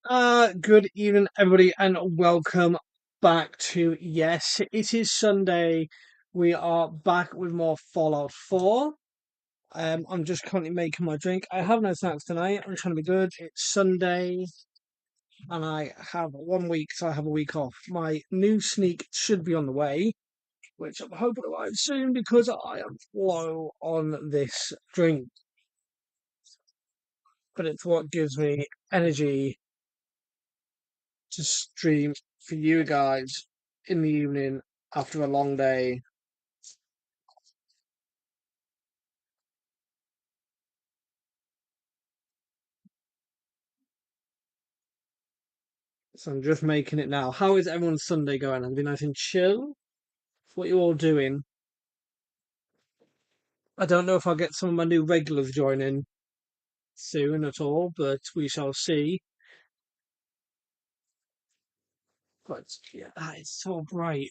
Good evening, everybody, and welcome back to Yes, it is Sunday. We are back with more Fallout 4. I'm just currently making my drink. I have no snacks tonight. I'm trying to be good. It's Sunday, and I have 1 week, so I have a week off. My new sneak should be on the way, which I'm hoping arrives soon because I am low on this drink. But it's what gives me energy to stream for you guys in the evening after a long day. So I'm just making it now. How is everyone's Sunday going? Have you been nice and chill? What you all doing? I don't know if I'll get some of my new regulars joining soon at all, but we shall see. But yeah, that is so bright.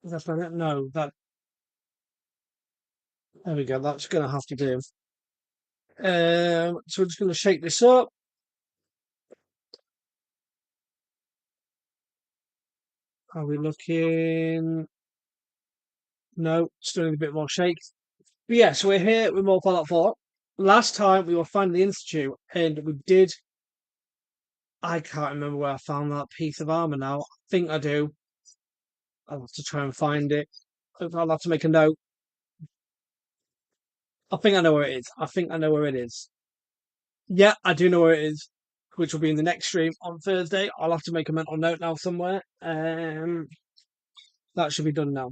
That's my no, that there we go. That's gonna have to do. So we're just gonna shake this up. Are we looking? No, still need a bit more shake. But yeah, so we're here with more Fallout 4. Last time we were finding the Institute, and we did. I can't remember where I found that piece of armor now. I think I do. I'll have to try and find it. I'll have to make a note. I think I know where it is. I think I know where it is. Yeah, I do know where it is, which will be in the next stream on Thursday. I'll have to make a mental note now somewhere. That should be done now.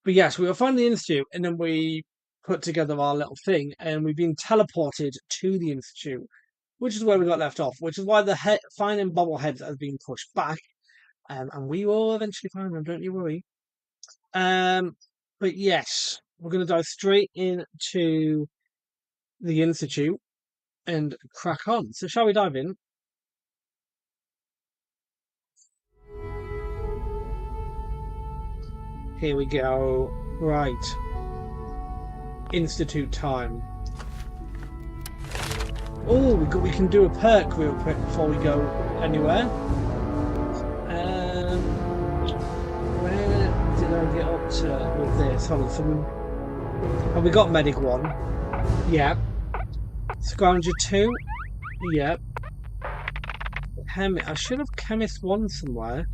But yes, we were finding the Institute, and then we put together our little thing, and we've been teleported to the Institute, which is where we got left off, which is why the finding bobbleheads has been pushed back. And we will eventually find them, don't you worry. But yes, we're going to dive straight into the Institute and crack on. So shall we dive in? Here we go. Right. Institute time. Oh, we can do a perk real quick before we go anywhere. Where did I get up to with this? Hold on, have we got Medic 1? Yep. Scavenger 2? Yep. I should have Chemist 1 somewhere.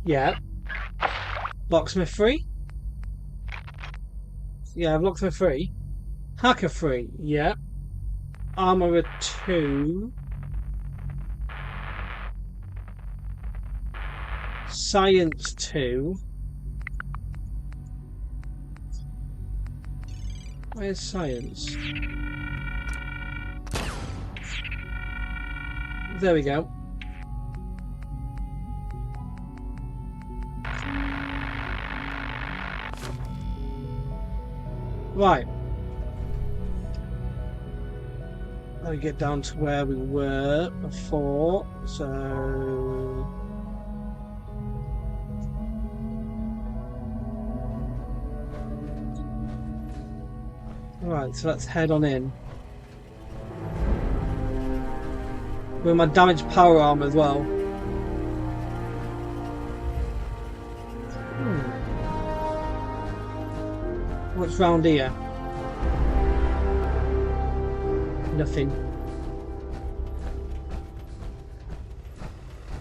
Yep. Locksmith 3? Yeah, Locksmith 3. Hacker 3, yep. Armorer 2. Science 2. Where's science? There we go. Right. Let me get down to where we were before. So right, so let's head on in. With my damaged power arm as well. What's round here? Nothing.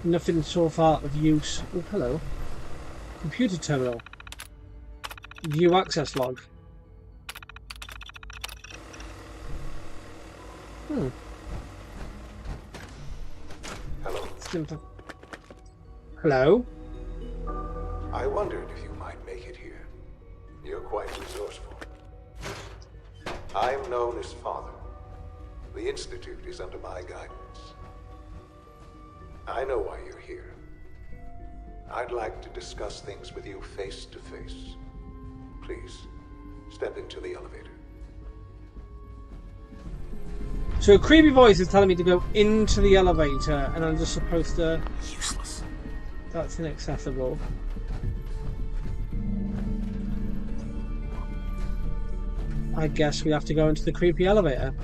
Nothing so far of use. Oh, hello. Computer terminal. View access log. Hello. Hello? I wondered if you might make it here. You're quite resourceful. I'm known as Father. The Institute is under my guidance. I know why you're here. I'd like to discuss things with you face to face. Please, step into the elevator. So a creepy voice is telling me to go into the elevator, and I'm just supposed to... Useless. That's inaccessible. I guess we have to go into the creepy elevator.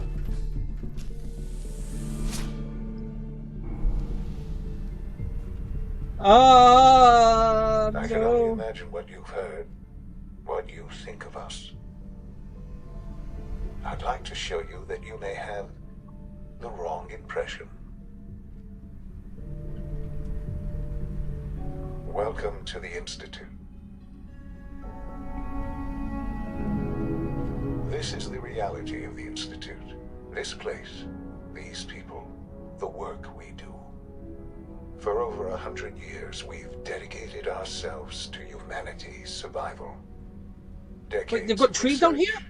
Ah, I can only no. imagine what you've heard, what you think of us. I'd like to show you that you may have the wrong impression. Welcome to the Institute. This is the reality of the Institute. This place, these people, the work we do. For over 100 years, we've dedicated ourselves to humanity's survival. Wait, they've Decades got of trees down here? research,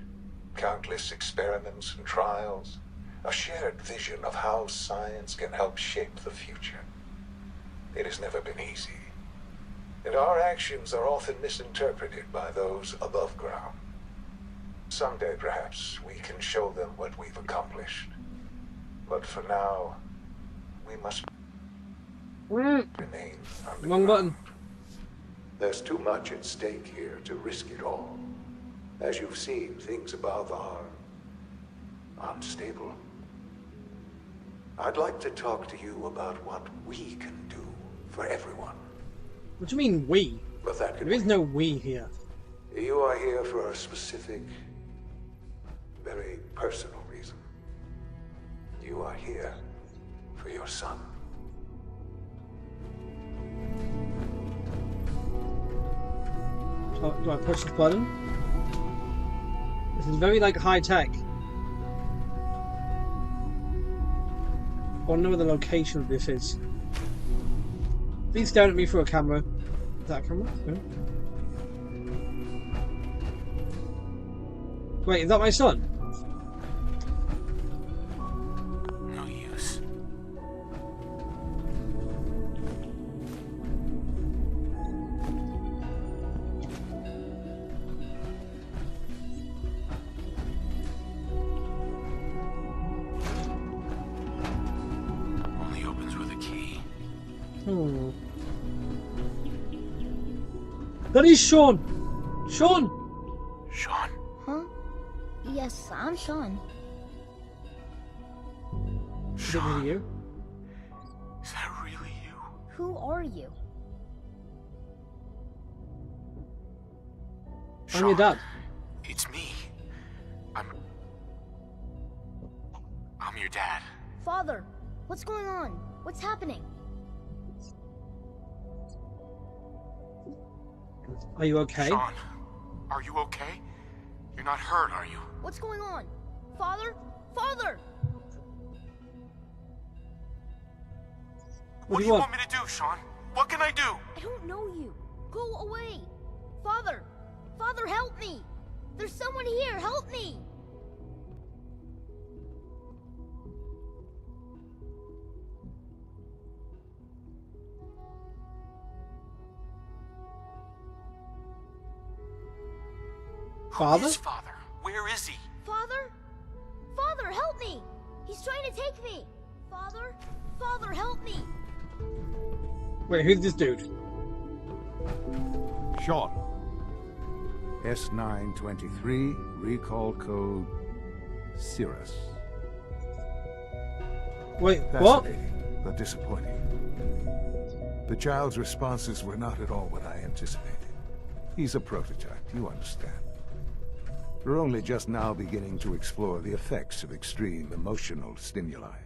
countless experiments and trials, a shared vision of how science can help shape the future. It has never been easy, and our actions are often misinterpreted by those above ground. Someday, perhaps, we can show them what we've accomplished. But for now, we must remain underground. Wrong button. There's too much at stake here to risk it all. As you've seen, things above are unstable. I'd like to talk to you about what we can do for everyone. What do you mean, we? But that could There is wait. no we here. You are here for a specific, very personal reason. You are here for your son. Do I push this button? This is very, like, high-tech. I want to know where the location of this is. Please stare at me through a camera. Is that a camera? No. Wait, is that my son? No use. Only opens with a key. Hmm. That is Sean! Sean! Sean, Huh? Yes, I'm Sean. Is it really you? is that really you? Who are you? I'm your dad. It's me. I'm your dad. Father, what's going on? What's happening? Are you okay? Sean, are you okay? You're not hurt, are you? What's going on? Father? Father! What do you want? me to do, Sean? What can I do? I don't know you. Go away. Father! Father, help me! There's someone here, help me! Father? Who is Father? Where is he? Father? Father, help me! He's trying to take me! Father? Father, help me! Wait, who's this dude? Sean. S923, recall code Cirrus. Wait, what? Fascinating, but disappointing. The child's responses were not at all what I anticipated. He's a prototype, you understand. We're only just now beginning to explore the effects of extreme emotional stimuli.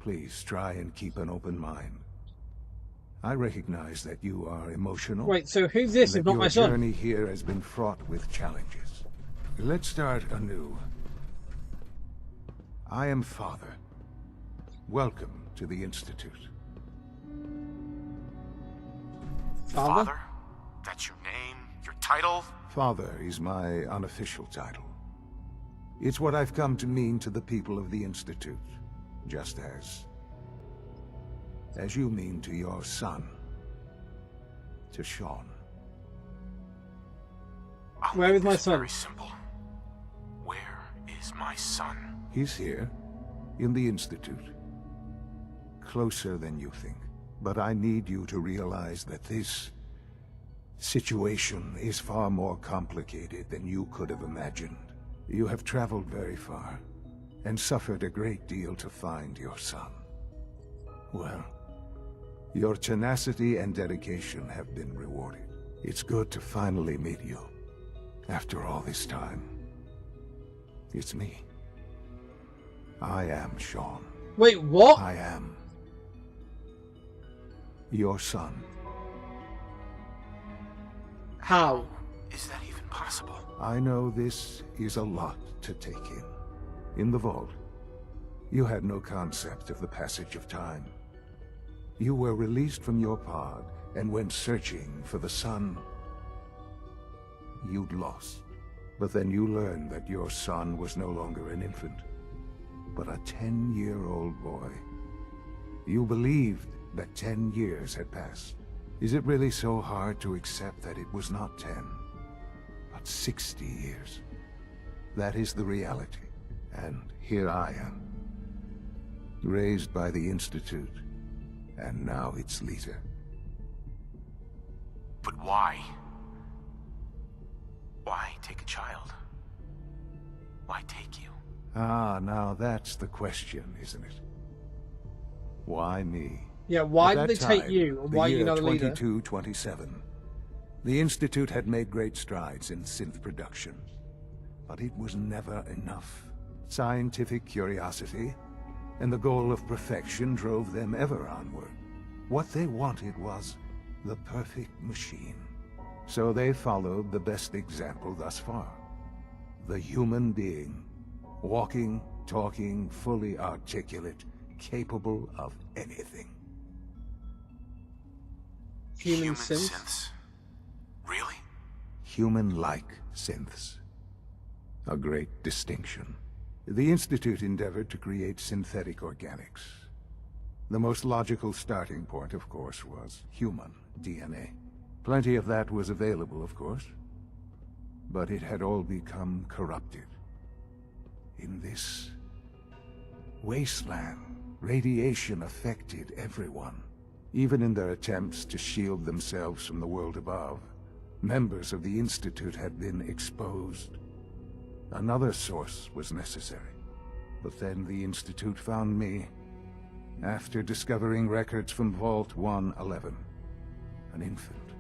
Please try and keep an open mind. I recognize that you are emotional. Wait, so who's this and if that not my your son? journey here has been fraught with challenges. Let's start anew. I am Father. Welcome to the Institute. Father? That's your name? Your title? Father is my unofficial title. It's what I've come to mean to the people of the Institute, just as you mean to your son, to Sean. Where is my It's son? Very simple. Where is my son? He's here, in the Institute. Closer than you think. But I need you to realize that this situation is far more complicated than you could have imagined. You have traveled very far, and suffered a great deal to find your son. Well, Your tenacity and dedication have been rewarded. It's good to finally meet you. After all this time. It's me. I am Sean. Wait, what? I am your son. How? Is that even possible? I know this is a lot to take in. In the vault, you had no concept of the passage of time. You were released from your pod and went searching for the sun you'd lost. But then you learned that your son was no longer an infant, but a 10-year-old boy. You believed that 10 years had passed. Is it really so hard to accept that it was not 10, but 60 years? That is the reality. And here I am, raised by the Institute, and now its leader. But why? Why take a child? Why take you? Ah, now that's the question, isn't it? Why me? Yeah, why At did they that take time, you, and why are you not the leader? 2227. The Institute had made great strides in synth production, but it was never enough. Scientific curiosity and the goal of perfection drove them ever onward. What they wanted was the perfect machine. So they followed the best example thus far. The human being. Walking, talking, fully articulate, capable of anything. Human synth? synths? Really? Human-like synths. A great distinction. The Institute endeavored to create synthetic organics. The most logical starting point, of course, was human DNA. Plenty of that was available, of course. But it had all become corrupted. In this wasteland, radiation affected everyone. Even in their attempts to shield themselves from the world above, members of the Institute had been exposed. Another source was necessary. But then the Institute found me, after discovering records from Vault 111. An infant,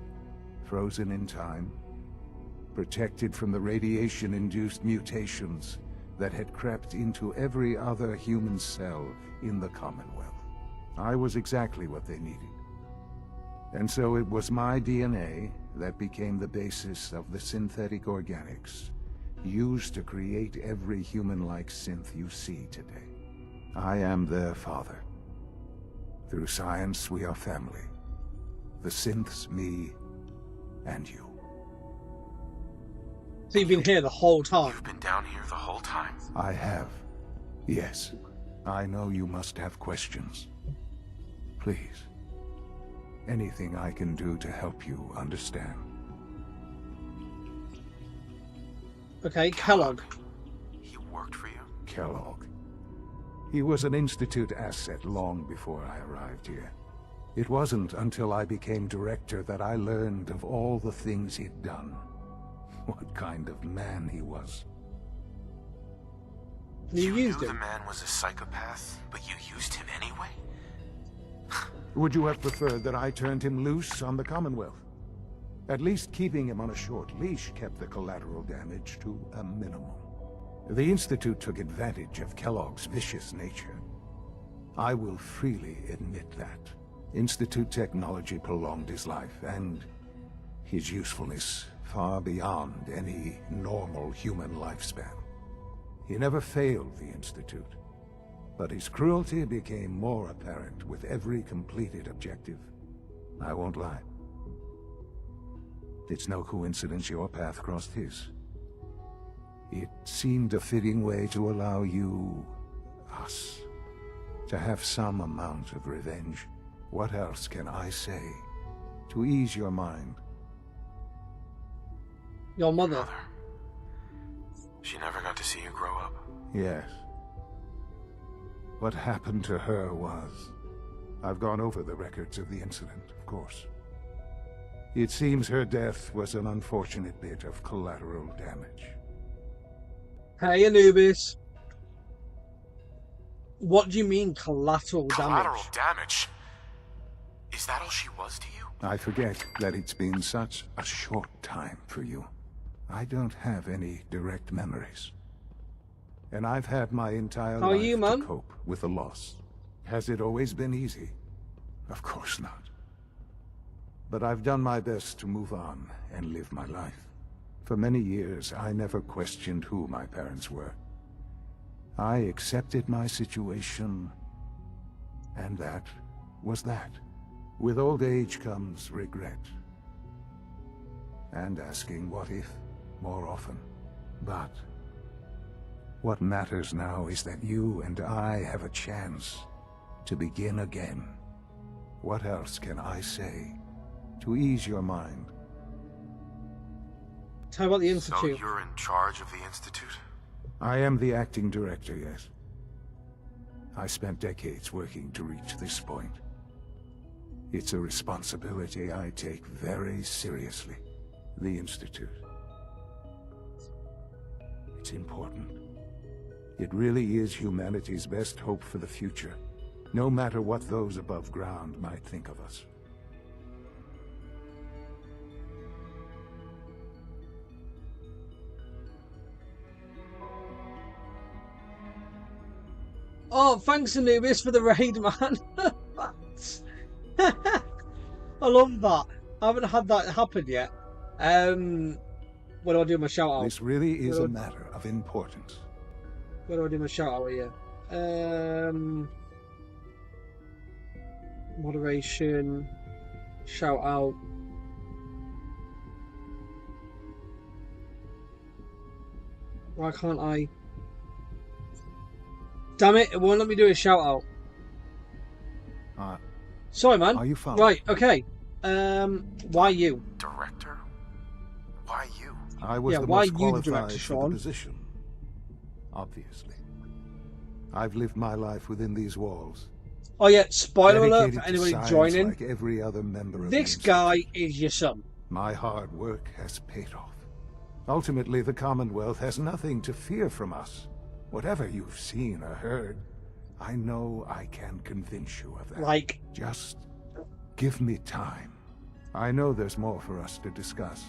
frozen in time, protected from the radiation-induced mutations that had crept into every other human cell in the Commonwealth. I was exactly what they needed. And so it was my DNA that became the basis of the synthetic organics used to create every human-like synth you see today. I am their father. Through science, we are family. The synths, me, and you. So you've been here the whole time? You've been down here the whole time? I have. Yes. I know you must have questions. Please. Anything I can do to help you understand. Okay, Kellogg. He worked for you? Kellogg. He was an Institute asset long before I arrived here. It wasn't until I became director that I learned of all the things he'd done. What kind of man he was. You used knew him? the man was a psychopath, but you used him anyway? Would you have preferred that I turned him loose on the Commonwealth? At least keeping him on a short leash kept the collateral damage to a minimum. The Institute took advantage of Kellogg's vicious nature. I will freely admit that. Institute technology prolonged his life, and his usefulness far beyond any normal human lifespan. He never failed the Institute, but his cruelty became more apparent with every completed objective. I won't lie. It's no coincidence your path crossed his. It seemed a fitting way to allow you, us, to have some amount of revenge. What else can I say to ease your mind? Your mother? She never got to see you grow up. Yes. What happened to her was... I've gone over the records of the incident, of course. It seems her death was an unfortunate bit of collateral damage. Hey, Anubis. What do you mean collateral Collateral damage? damage? Is that all she was to you? I forget that it's been such a short time for you. I don't have any direct memories. And I've had my entire How are life you, to Mum? cope with the loss. Has it always been easy? Of course not. But I've done my best to move on and live my life. For many years, I never questioned who my parents were. I accepted my situation, and that was that. With old age comes regret. And asking what if more often. But what matters now is that you and I have a chance to begin again. What else can I say to ease your mind? Tell me about the So Institute. you're in charge of the Institute? I am the acting director, yes. I spent decades working to reach this point. It's a responsibility I take very seriously. The Institute. It's important. It really is humanity's best hope for the future, no matter what those above ground might think of us. Oh, thanks Anubis for the raid, man. I love that. I haven't had that happen yet. What do I do with my shout out? This really is Well- a matter of importance. Where do I do my shout out here? Moderation, shout out. Why can't I? Damn it! It won't let me do a shout out. Sorry, man. Are you following? Right. Okay. Why you? Director? Why you? I was Yeah, the why most you the qualified director, for Sean? the position. Obviously. I've lived my life within these walls. Oh yeah. Spoiler alert dedicated for to anybody science joining. like every other member of This the guy Institute. is your son. My hard work has paid off. Ultimately, the Commonwealth has nothing to fear from us. Whatever you've seen or heard, I know I can convince you of that. Like, Just give me time. I know there's more for us to discuss.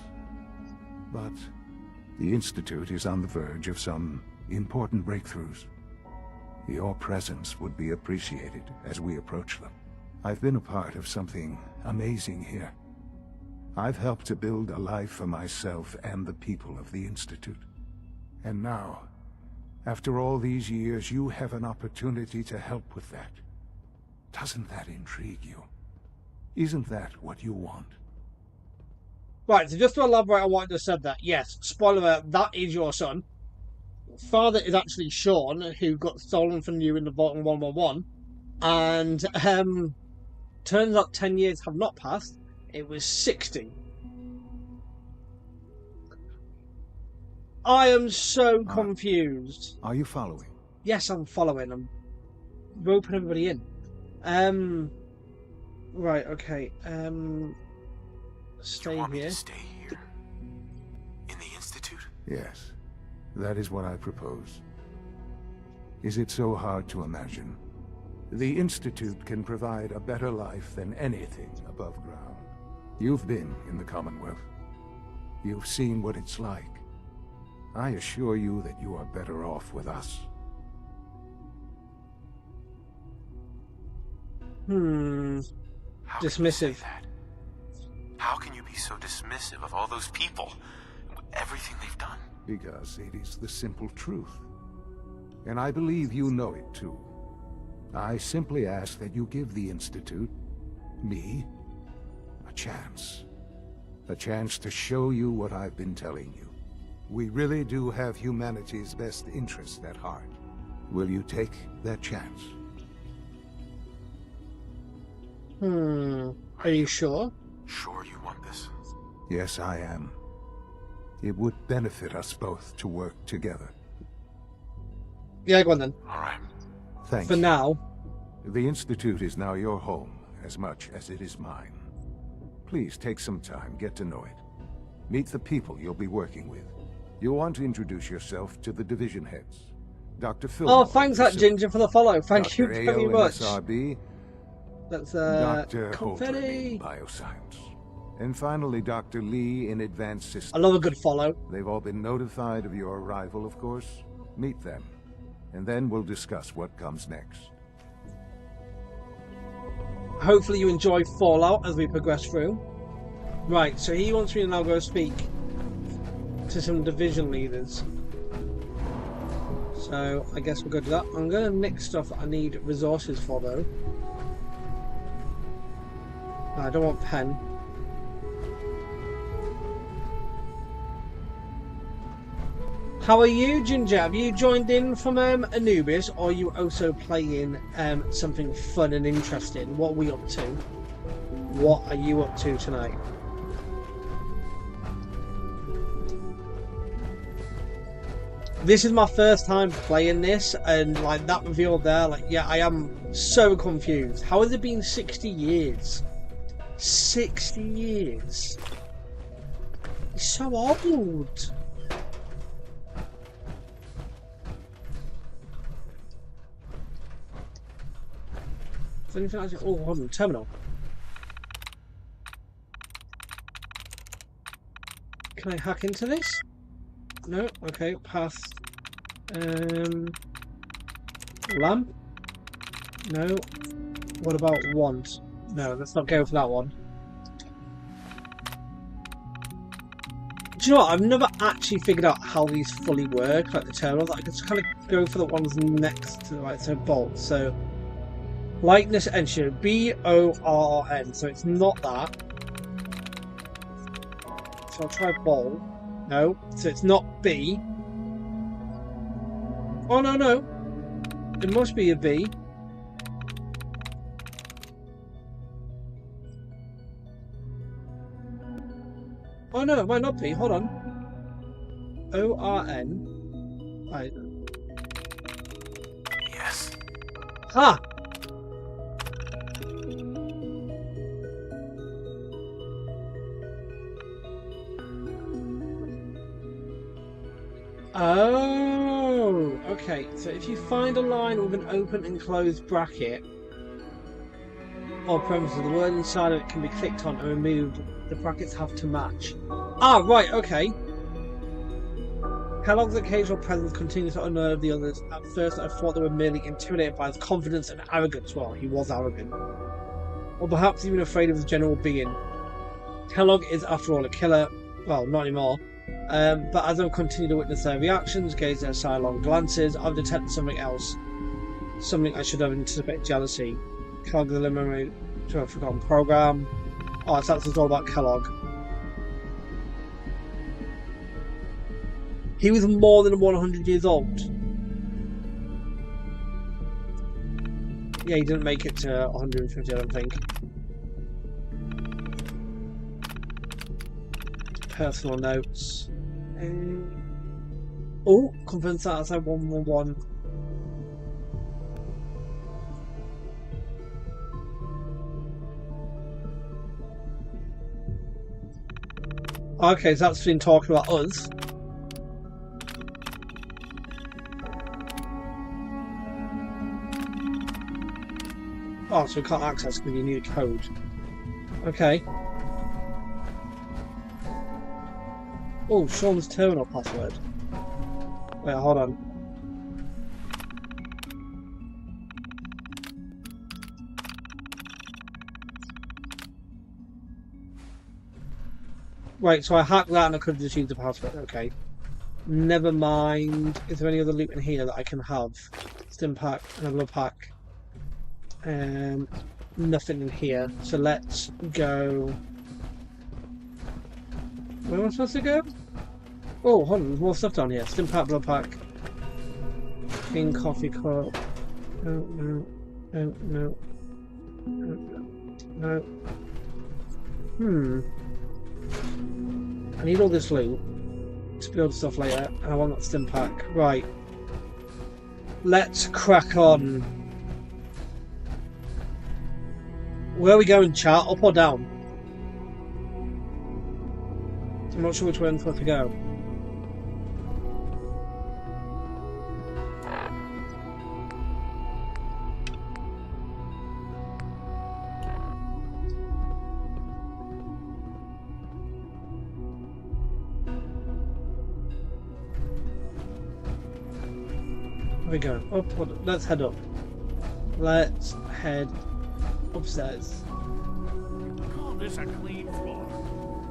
But the Institute is on the verge of some important breakthroughs. Your presence would be appreciated as we approach them. I've been a part of something amazing here. I've helped to build a life for myself and the people of the Institute. And now, after all these years, you have an opportunity to help with that. Doesn't that intrigue you? Isn't that what you want? right. So just to elaborate on what I just said, that yes, spoiler alert, that is your son. Father is actually Sean, who got stolen from you in the Vault 111, and turns out 10 years have not passed. It was 60. I am so confused. Are you following? Yes, I'm following. I'm roping everybody in. Right, okay. You Stay want me here. to stay here? In the Institute? Yes, that is what I propose. Is it so hard to imagine? The Institute can provide a better life than anything above ground. You've been in the Commonwealth. You've seen what it's like. I assure you that you are better off with us. How can you Dismissive. say that? How can you be so dismissive of all those people? Everything they've done? Because it is the simple truth. And I believe you know it too. I simply ask that you give the Institute, me, a chance. A chance to show you what I've been telling you. We really do have humanity's best interest at heart. Will you take that chance? Are you sure? Sure you want this? Yes, I am. It would benefit us both to work together. Yeah, go on then. All right. Thanks. For now. The Institute is now your home, as much as it is mine. Please take some time, get to know it. Meet the people you'll be working with. You'll want to introduce yourself to the division heads. Dr. Phil. Oh, thanks that Ginger for the follow. Thank you Dr. very AO, much. MSRB, That's Dr. Holter confetti. in bioscience. And finally, Dr. Lee in advanced systems. I love a good follow. They've all been notified of your arrival, of course. Meet them, and then we'll discuss what comes next. Hopefully you enjoy Fallout as we progress through. Right, so he wants me to now go speak to some division leaders. So I guess we'll go do that. I'm going to nick stuff that I need resources for though. No, I don't want pen. How are you, Ginger? Have you joined in from Anubis, or are you also playing something fun and interesting? What are we up to? What are you up to tonight? This is my first time playing this, and like that reveal there, like yeah, I am so confused. How has it been 60 years? 60 years? It's so old. Is there anything I can... Oh, hold on, terminal. Can I hack into this? No, okay, pass. Lamp? No. What about wand? No, let's not go for that one. Do you know what? I've never actually figured out how these fully work, like the terminals. I can just kind of go for the ones next to the right, so bolt. So, likeness ensure, B-O-R-N, so it's not that. So I'll try bolt. No, so it's not B. Oh, no, no. It must be a B. Oh, no, it might not be. Hold on. O-R-N. Right. Yes. Ha! Oh, okay. So if you find a line with an open and closed bracket or parentheses, the word inside of it can be clicked on and removed. The brackets have to match. Ah, right, okay. Kellogg's occasional presence continues to unnerve the others. At first, I thought they were merely intimidated by his confidence and arrogance. Well, he was arrogant. Or perhaps even afraid of his general being. Kellogg is, after all, a killer. Well, not anymore. But as I've continued to witness their reactions, gaze their sidelong glances, I've detected something else. Something I should have anticipated: jealousy. Kellogg, the memory to a forgotten program. Oh, so that's all about Kellogg. He was more than 100 years old. Yeah, he didn't make it to 150, I don't think. Personal notes. Oh, conference outside 111. Okay, so that's been talking about us. Oh, so we can't access because you need a code. Okay. Oh, Sean's terminal password. Wait, hold on. Right, so I hacked that and I could have just used the password. Okay. Never mind. Is there any other loot in here that I can have? Stim pack, another pack. Nothing in here. So let's go. Where am I supposed to go? Oh, hold on, there's more stuff down here. Stim pack, blood pack. Clean coffee cup. No, no, no, no. No. I need all this loot to build stuff later, and I want that stim pack. Right. Let's crack on. Where are we going, chat? Up or down? I'm not sure which way I'm supposed to go. Where we go? Up. Let's head up. Let's head upstairs. Call this a clean floor.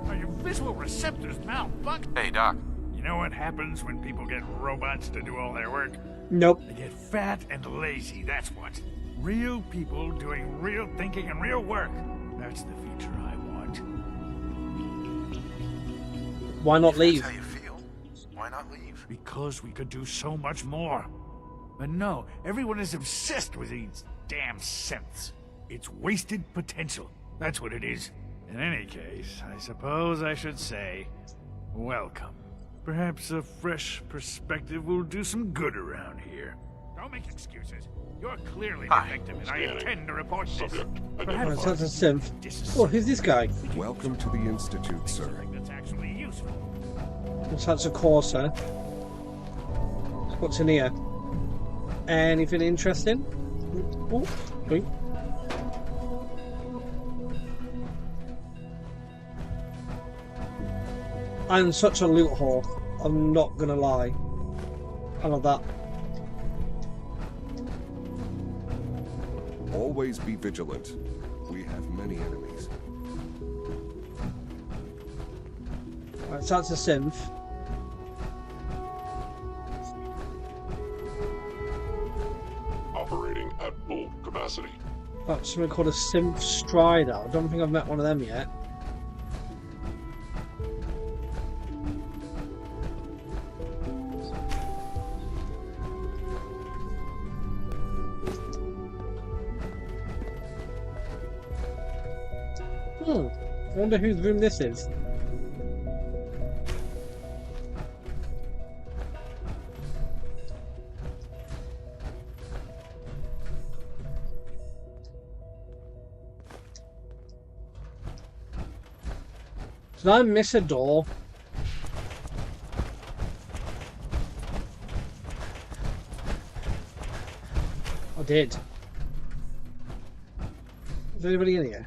Are your visual receptors malfunctioning? Hey, Doc. You know what happens when people get robots to do all their work? Nope. They get fat and lazy, that's what. Real people doing real thinking and real work. That's the future I want. Why not If leave? that's how you feel, why not leave? Because we could do so much more. But no, everyone is obsessed with these damn synths. It's wasted potential. That's what it is. In any case, I suppose I should say, welcome. Perhaps a fresh perspective will do some good around here. Don't make excuses. You're clearly defective, and I intend to report this. Oh, Perhaps that's a synth. Oh, who's this guy? Welcome to the Institute, sir. something that's actually useful. What's that's a Corsair? What's in here? Anything interesting? Oh, wait. I'm such a loot whore. I'm not gonna lie. I love that. Always be vigilant. We have many enemies. Right, so that's a synth. Operating at full capacity. That's something called a synth strider. I don't think I've met one of them yet. I wonder whose room this is. Did I miss a door? I did. Is anybody in here?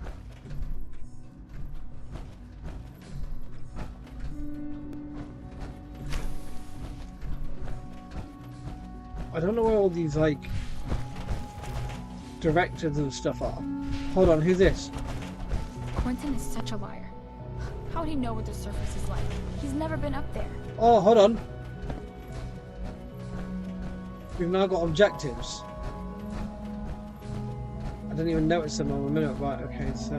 I don't know where all these, like, directives and stuff are. Hold on, who's this? Quentin is such a liar. How would he know what the surface is like? He's never been up there. Oh, hold on. We've now got objectives. I didn't even notice them on a minute. Right, okay, so...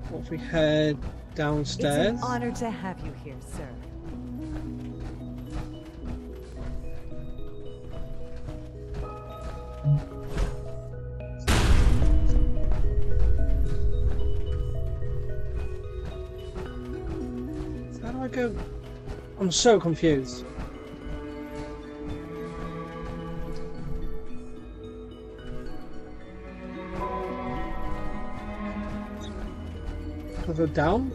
What if we head downstairs? It's an honor to have you here, sir. So how do I go? I'm so confused. Go down?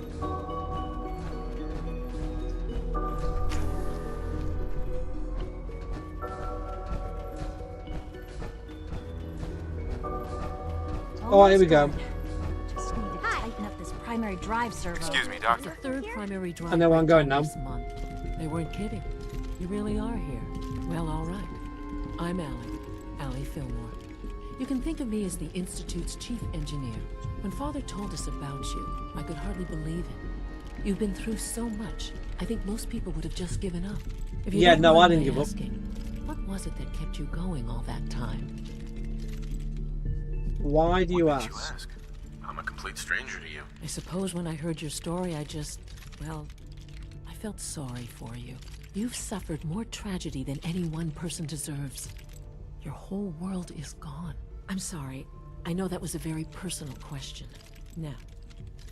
Oh, here we go. Just need to tighten up this primary drive servo. Excuse me, Doctor. The third primary drive. I know where I'm going now. this month. They weren't kidding. You really are here. Well, all right. I'm Allie Fillmore. You can think of me as the Institute's chief engineer. When Father told us about you, I could hardly believe it. You've been through so much. I think most people would have just given up. If you Yeah, don't no, I mind didn't my give up. asking, what was it that kept you going all that time? Why do you What makes you ask? ask? I'm a complete stranger to you. I suppose when I heard your story, I felt sorry for you. You've suffered more tragedy than any one person deserves. Your whole world is gone. I'm sorry. I know that was a very personal question. Now,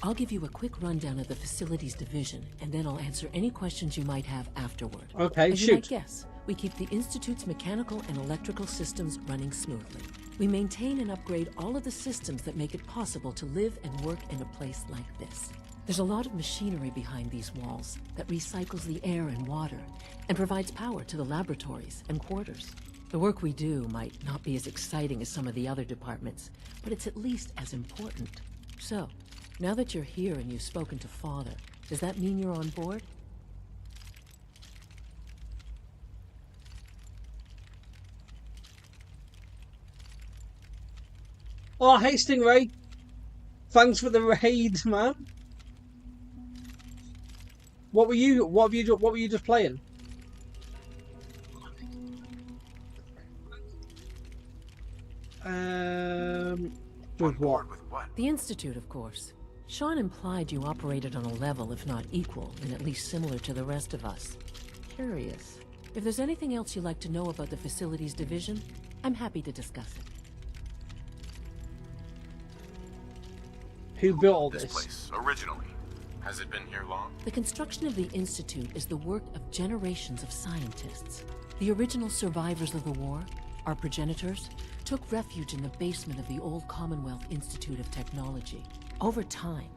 I'll give you a quick rundown of the facilities division, and then I'll answer any questions you might have afterward. Okay, As you might shoot. guess, we keep the Institute's mechanical and electrical systems running smoothly. We maintain and upgrade all of the systems that make it possible to live and work in a place like this. There's a lot of machinery behind these walls that recycles the air and water and provides power to the laboratories and quarters. The work we do might not be as exciting as some of the other departments, but it's at least as important. So, Now that you're here and you've spoken to Father, does that mean you're on board? Oh, hey Stingray. Thanks for the raid, man. What were you just playing? With what? The Institute, of course. Sean implied you operated on a level, if not equal, and at least similar to the rest of us. Curious. If there's anything else you'd like to know about the Facilities Division, I'm happy to discuss it. Who built all this place, originally? Has it been here long? The construction of the Institute is the work of generations of scientists. The original survivors of the war, our progenitors, took refuge in the basement of the old Commonwealth Institute of Technology. Over time,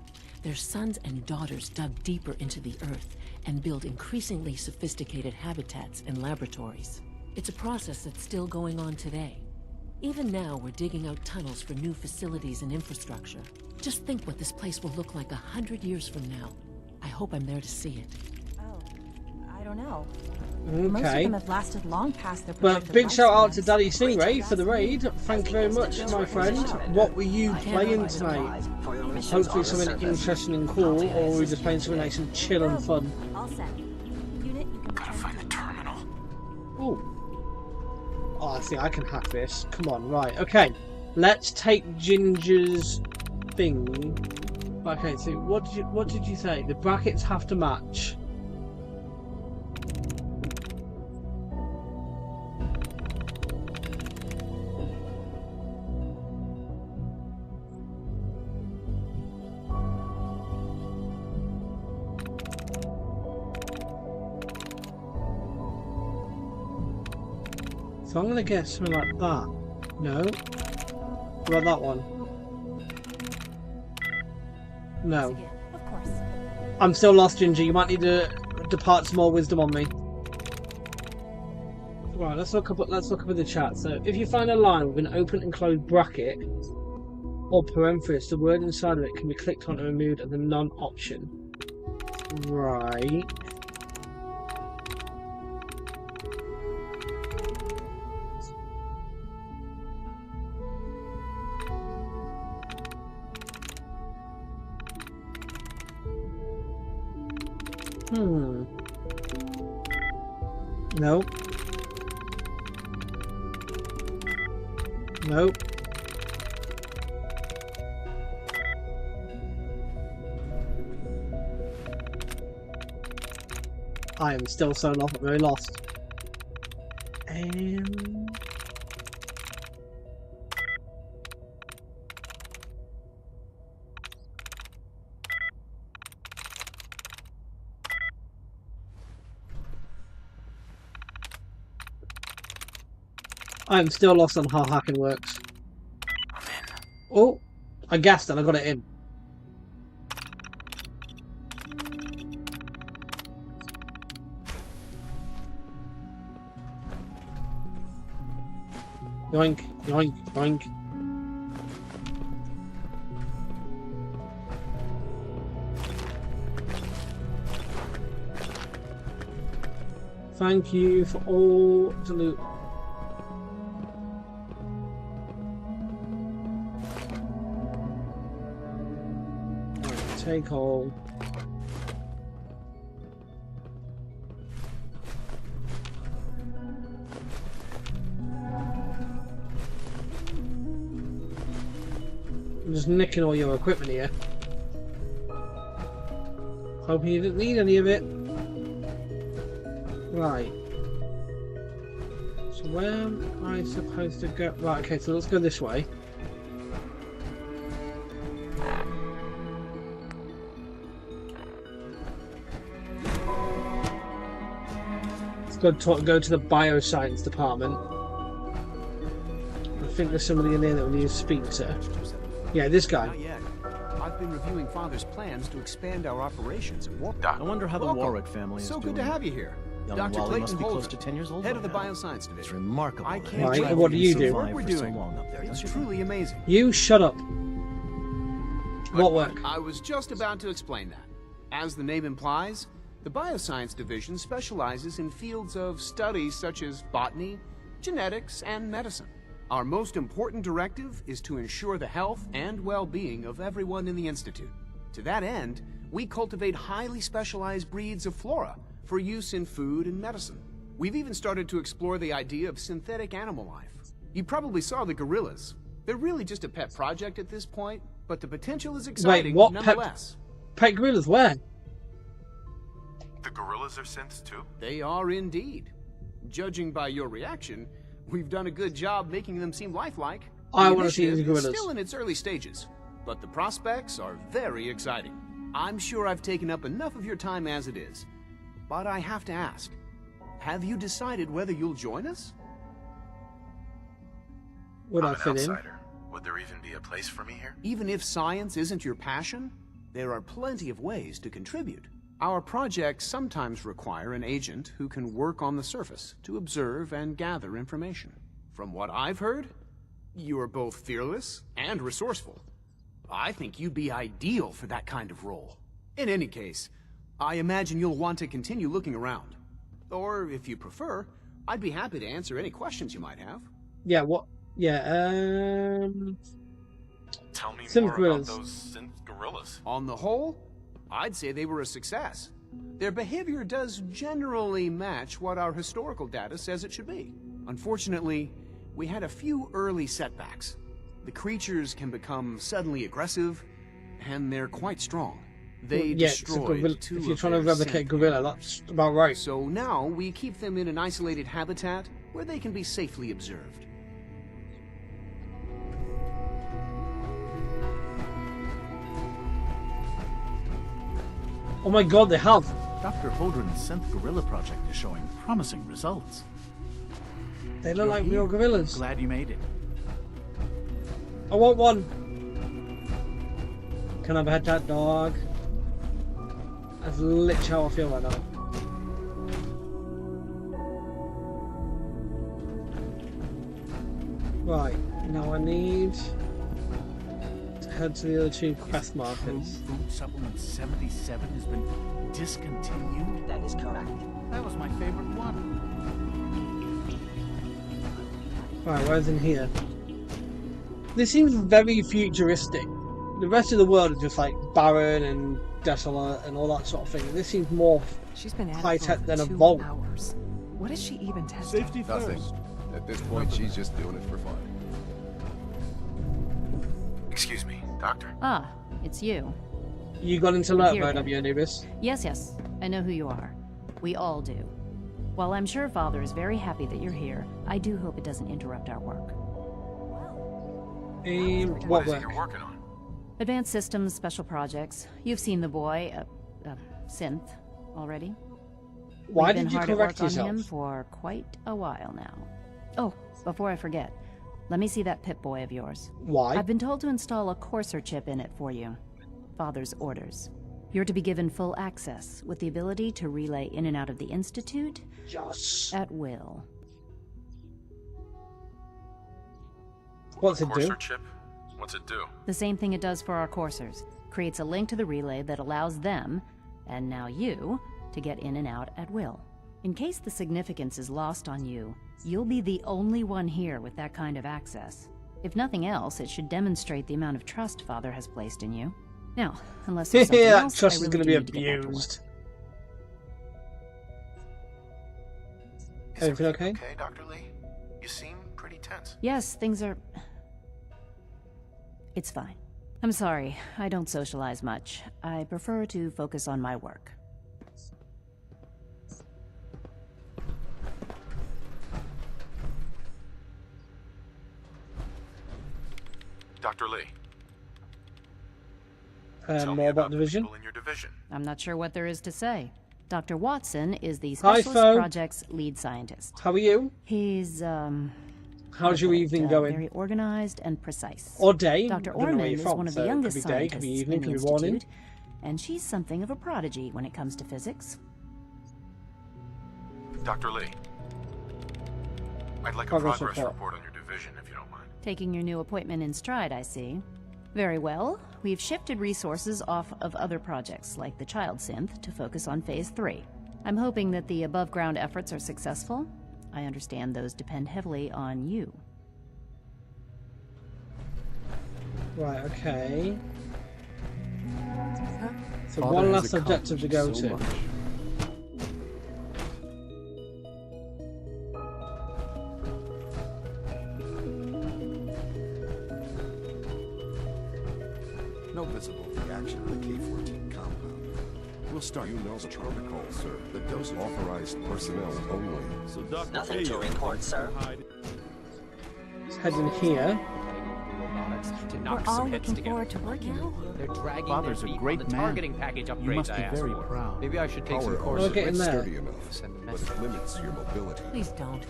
their sons and daughters dug deeper into the earth and built increasingly sophisticated habitats and laboratories. It's a process that's still going on today. Even now, we're digging out tunnels for new facilities and infrastructure. Just think what this place will look like 100 years from now. I hope I'm there to see it. Oh, I don't know. Okay. Most of them have lasted long past their But big shout out to Daddy Stingray for the raid. Thank you very much, my friend. What were you playing tonight? Hopefully something interesting and cool, or were we just playing something nice and chill and fun? All set. Unit, you can Gotta find the terminal. Ooh. Oh, I think I can hack this. Come on, right. Okay. Let's take Ginger's thing. Okay, so what did you say? The brackets have to match. So I'm gonna get something like that. No. What about that one? No. Of course. I'm still lost, Ginger. You might need to depart some more wisdom on me. Right, let's look up at the chat. So if you find a line with an open and closed bracket or parenthesis, the word inside of it can be clicked on and removed as a none option. Right. Nope. Nope. I am still so lost, very lost. I'm still lost on how hacking works. I'm in. Oh, I guessed and I got it in. Yoink, yoink, yoink. Thank you for all the loot. Take all. I'm just nicking all your equipment here. Hoping you didn't need any of it. Right. So where am I supposed to go? Right, okay, so let's go this way. Go to the bioscience department. I think there's somebody in there that we need to speak to. Yeah, this guy. Not yet. I've been reviewing Father's plans to expand our operations at Warwick. I wonder how the Warwick family is so doing. good to have you here. Young Dr. Wally Clayton must be Holder, close to 10 years old head of the now. Bioscience Division. It's remarkable. I can't Right, what do you do? What we're doing so long up there, is don't you truly amazing. You shut up. What work? I was just about to explain that. As the name implies, the Bioscience Division specializes in fields of studies such as botany, genetics, and medicine. Our most important directive is to ensure the health and well-being of everyone in the Institute. To that end, we cultivate highly specialized breeds of flora for use in food and medicine. We've even started to explore the idea of synthetic animal life. You probably saw the gorillas. They're really just a pet project at this point, but the potential is exciting nonetheless. Pet gorillas where? The gorillas are synths too? They are indeed. Judging by your reaction, we've done a good job making them seem lifelike. I want to see the The gorillas. initiative is still in its early stages, but the prospects are very exciting. I'm sure I've taken up enough of your time as it is, but I have to ask, have you decided whether you'll join us? Would I'm I an fit in? outsider. Would there even be a place for me here? Even if science isn't your passion, there are plenty of ways to contribute. Our projects sometimes require an agent who can work on the surface to observe and gather information. From what I've heard, you are both fearless and resourceful. I think you'd be ideal for that kind of role. In any case, I imagine you'll want to continue looking around. Or, if you prefer, I'd be happy to answer any questions you might have. Yeah, what? Yeah, Tell me synth more gorillas. about those synth gorillas. On the whole, I'd say they were a success. Their behavior does generally match what our historical data says it should be. Unfortunately, we had a few early setbacks. The creatures can become suddenly aggressive, and they're quite strong. They Yeah, it's a destroyed gorilla. two If you're of trying to their replicate synth gorilla, animals. that's about right. So now we keep them in an isolated habitat where they can be safely observed. Oh my god, they have. Dr. Holdren's synth gorilla project is showing promising results. They look like You're real here. gorillas. Glad you made it. I want one. Can I pet that dog? That's literally how I feel right now. Right, now I need to head to the other two quest markers. Food Supplement 77 has been discontinued? That is correct. That was my favorite one. Right, where's in here? This seems very futuristic. The rest of the world is just like barren and desolate and all that sort of thing. This seems more She's been at high it for tech than a 2 vault. hours. What is she even testing? Safety first. At this point, she's just doing it for fun. Excuse me, doctor. Ah, it's you. You got into alert Here mode, then. have you, Anubis? Yes, I know who you are. We all do. While I'm sure Father is very happy that you're here, I do hope it doesn't interrupt our work. What What is it work? you're working on? Advanced systems, special projects. You've seen the boy, Synth, already. Why We've been did you hard at correct work on him yourself? for quite a while now. Oh, before I forget, let me see that Pip-Boy of yours. Why? I've been told to install a courser chip in it for you. Father's orders. You're to be given full access, with the ability to relay in and out of the Institute Yes. at will. What's it do? Courser chip? What's it do? The same thing it does for our coursers. Creates a link to the relay that allows them, and now you, to get in and out at will. In case the significance is lost on you, you'll be the only one here with that kind of access. If nothing else, it should demonstrate the amount of trust Father has placed in you. Now, unless there's something Yeah, else, trust I is really going to do be need to get back to work. abused. Is Everything everything okay? okay, Dr. Lee? You seem pretty tense. Yes, things are... It's fine. I'm sorry, I don't socialize much. I prefer to focus on my work. Dr. Lee, tell me More about the division. people in your division. I'm not sure what there is to say. Dr. Watson is the Hi, Specialist Fo. Project's lead scientist. How are you? He's, How's your evening going? very organized and precise. Or day? Dr. Don't know where Orman you're is from, one of so the it could youngest be day, scientists could be evening, in the could be morning. Institute, and she's something of a prodigy when it comes to physics. Dr. Lee, I'd like a Progress progress report. report on your division, if you don't mind. Taking your new appointment in stride, I see. Very well. We've shifted resources off of other projects, like the child synth, to focus on Phase 3. I'm hoping that the above-ground efforts are successful. I understand those depend heavily on you. Right, okay. So Father one has last objective to go accomplished to. so much. No visible reaction in the K-14 compound. We'll start. You know the protocol, sir. The dose authorized personnel only. So Nothing to report, sir. Let's head in here. We're all looking forward to working. They're dragging Father's their a feet great on the man. targeting package upgrades You must be I asked very for. proud. Maybe I should take some Power courses. Okay, in there. sturdy enough, but it limits your mobility. Please don't.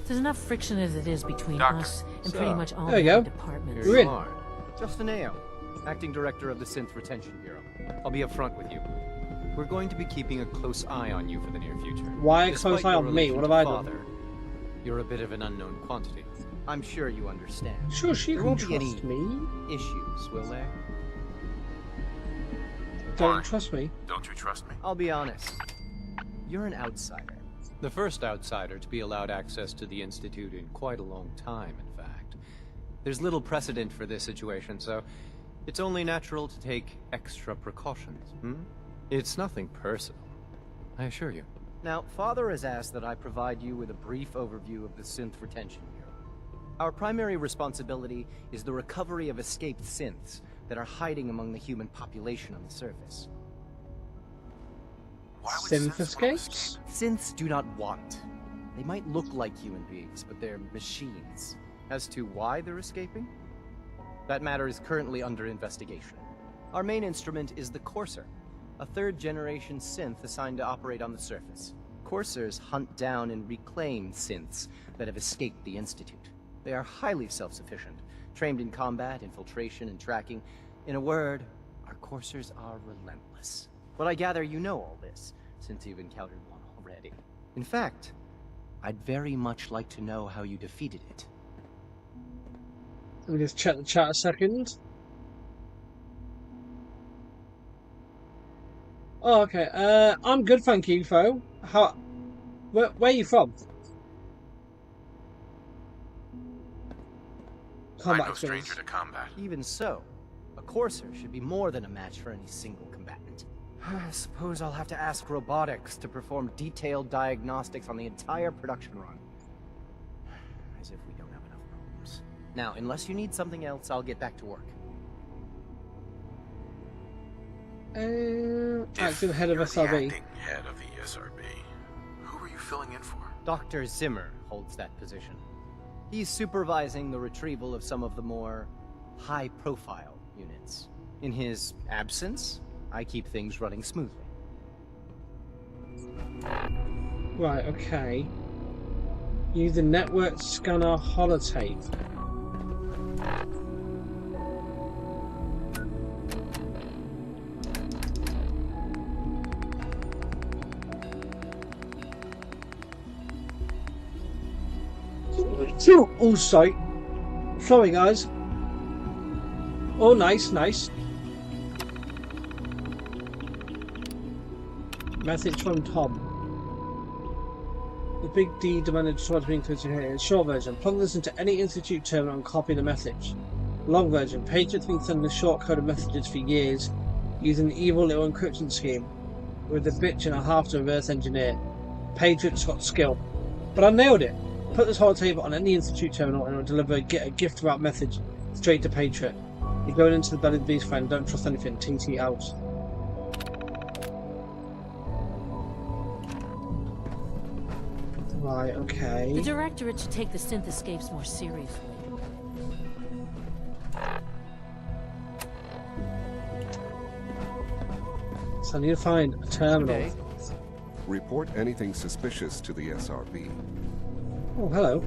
There's enough friction as it is between Doctor. us and pretty much all There the you go. departments. You're in. Justin Ao, Acting Director of the Synth Retention Bureau. I'll be upfront with you. We're going to be keeping a close eye on you for the near future. Why a Despite close eye your on me? relation What to have I done? Father, you're a bit of an unknown quantity. I'm sure you understand. Sure, she there can won't be trust any me. issues, will there? Don't trust me. Don't you trust me? I'll be honest. You're an outsider. The first outsider to be allowed access to the Institute in quite a long time, in fact. There's little precedent for this situation, so it's only natural to take extra precautions, It's nothing personal, I assure you. Now, Father has asked that I provide you with a brief overview of the Synth Retention Bureau. Our primary responsibility is the recovery of escaped synths that are hiding among the human population on the surface. Synth escapes? Synths do not want. They might look like human beings, but they're machines. As to why they're escaping? That matter is currently under investigation. Our main instrument is the Courser, a third-generation synth assigned to operate on the surface. Coursers hunt down and reclaim synths that have escaped the Institute. They are highly self-sufficient, trained in combat, infiltration, and tracking. In a word, our Coursers are relentless. But I gather you know all this, since you've encountered one already. In fact, I'd very much like to know how you defeated it. Let me just check the chat a second. Oh, okay. I'm good, thank you, Fo. Where are you from? I'm no stranger to combat. Even so, a Courser should be more than a match for any single combatant. I suppose I'll have to ask robotics to perform detailed diagnostics on the entire production run. As if we don't have enough problems. Now, unless you need something else, I'll get back to work. Acting head of SRB. Acting head of the SRB. Who are you filling in for? Dr. Zimmer holds that position. He's supervising the retrieval of some of the more high-profile units. In his absence, I keep things running smoothly. Right, okay. Use the network scanner holotape. Oh, sorry. Sorry, guys. Oh, nice, nice. Message from Tom. The big D demanded to be included here. Short version. Plug this into any Institute terminal and copy the message. Long version. Patriot's been sending short-coded messages for years using an evil little encryption scheme with a bitch and a half to reverse engineer. Patriot's got skill. But I nailed it. Put this holotape on any Institute terminal and it will deliver a gift wrap message straight to Patriot. You're going into the belly of the beast, friend. Don't trust anything. TT out. Right, okay. The Directorate should take the synth escapes more seriously. So I need to find a terminal. Okay. Report anything suspicious to the SRB. Oh, hello.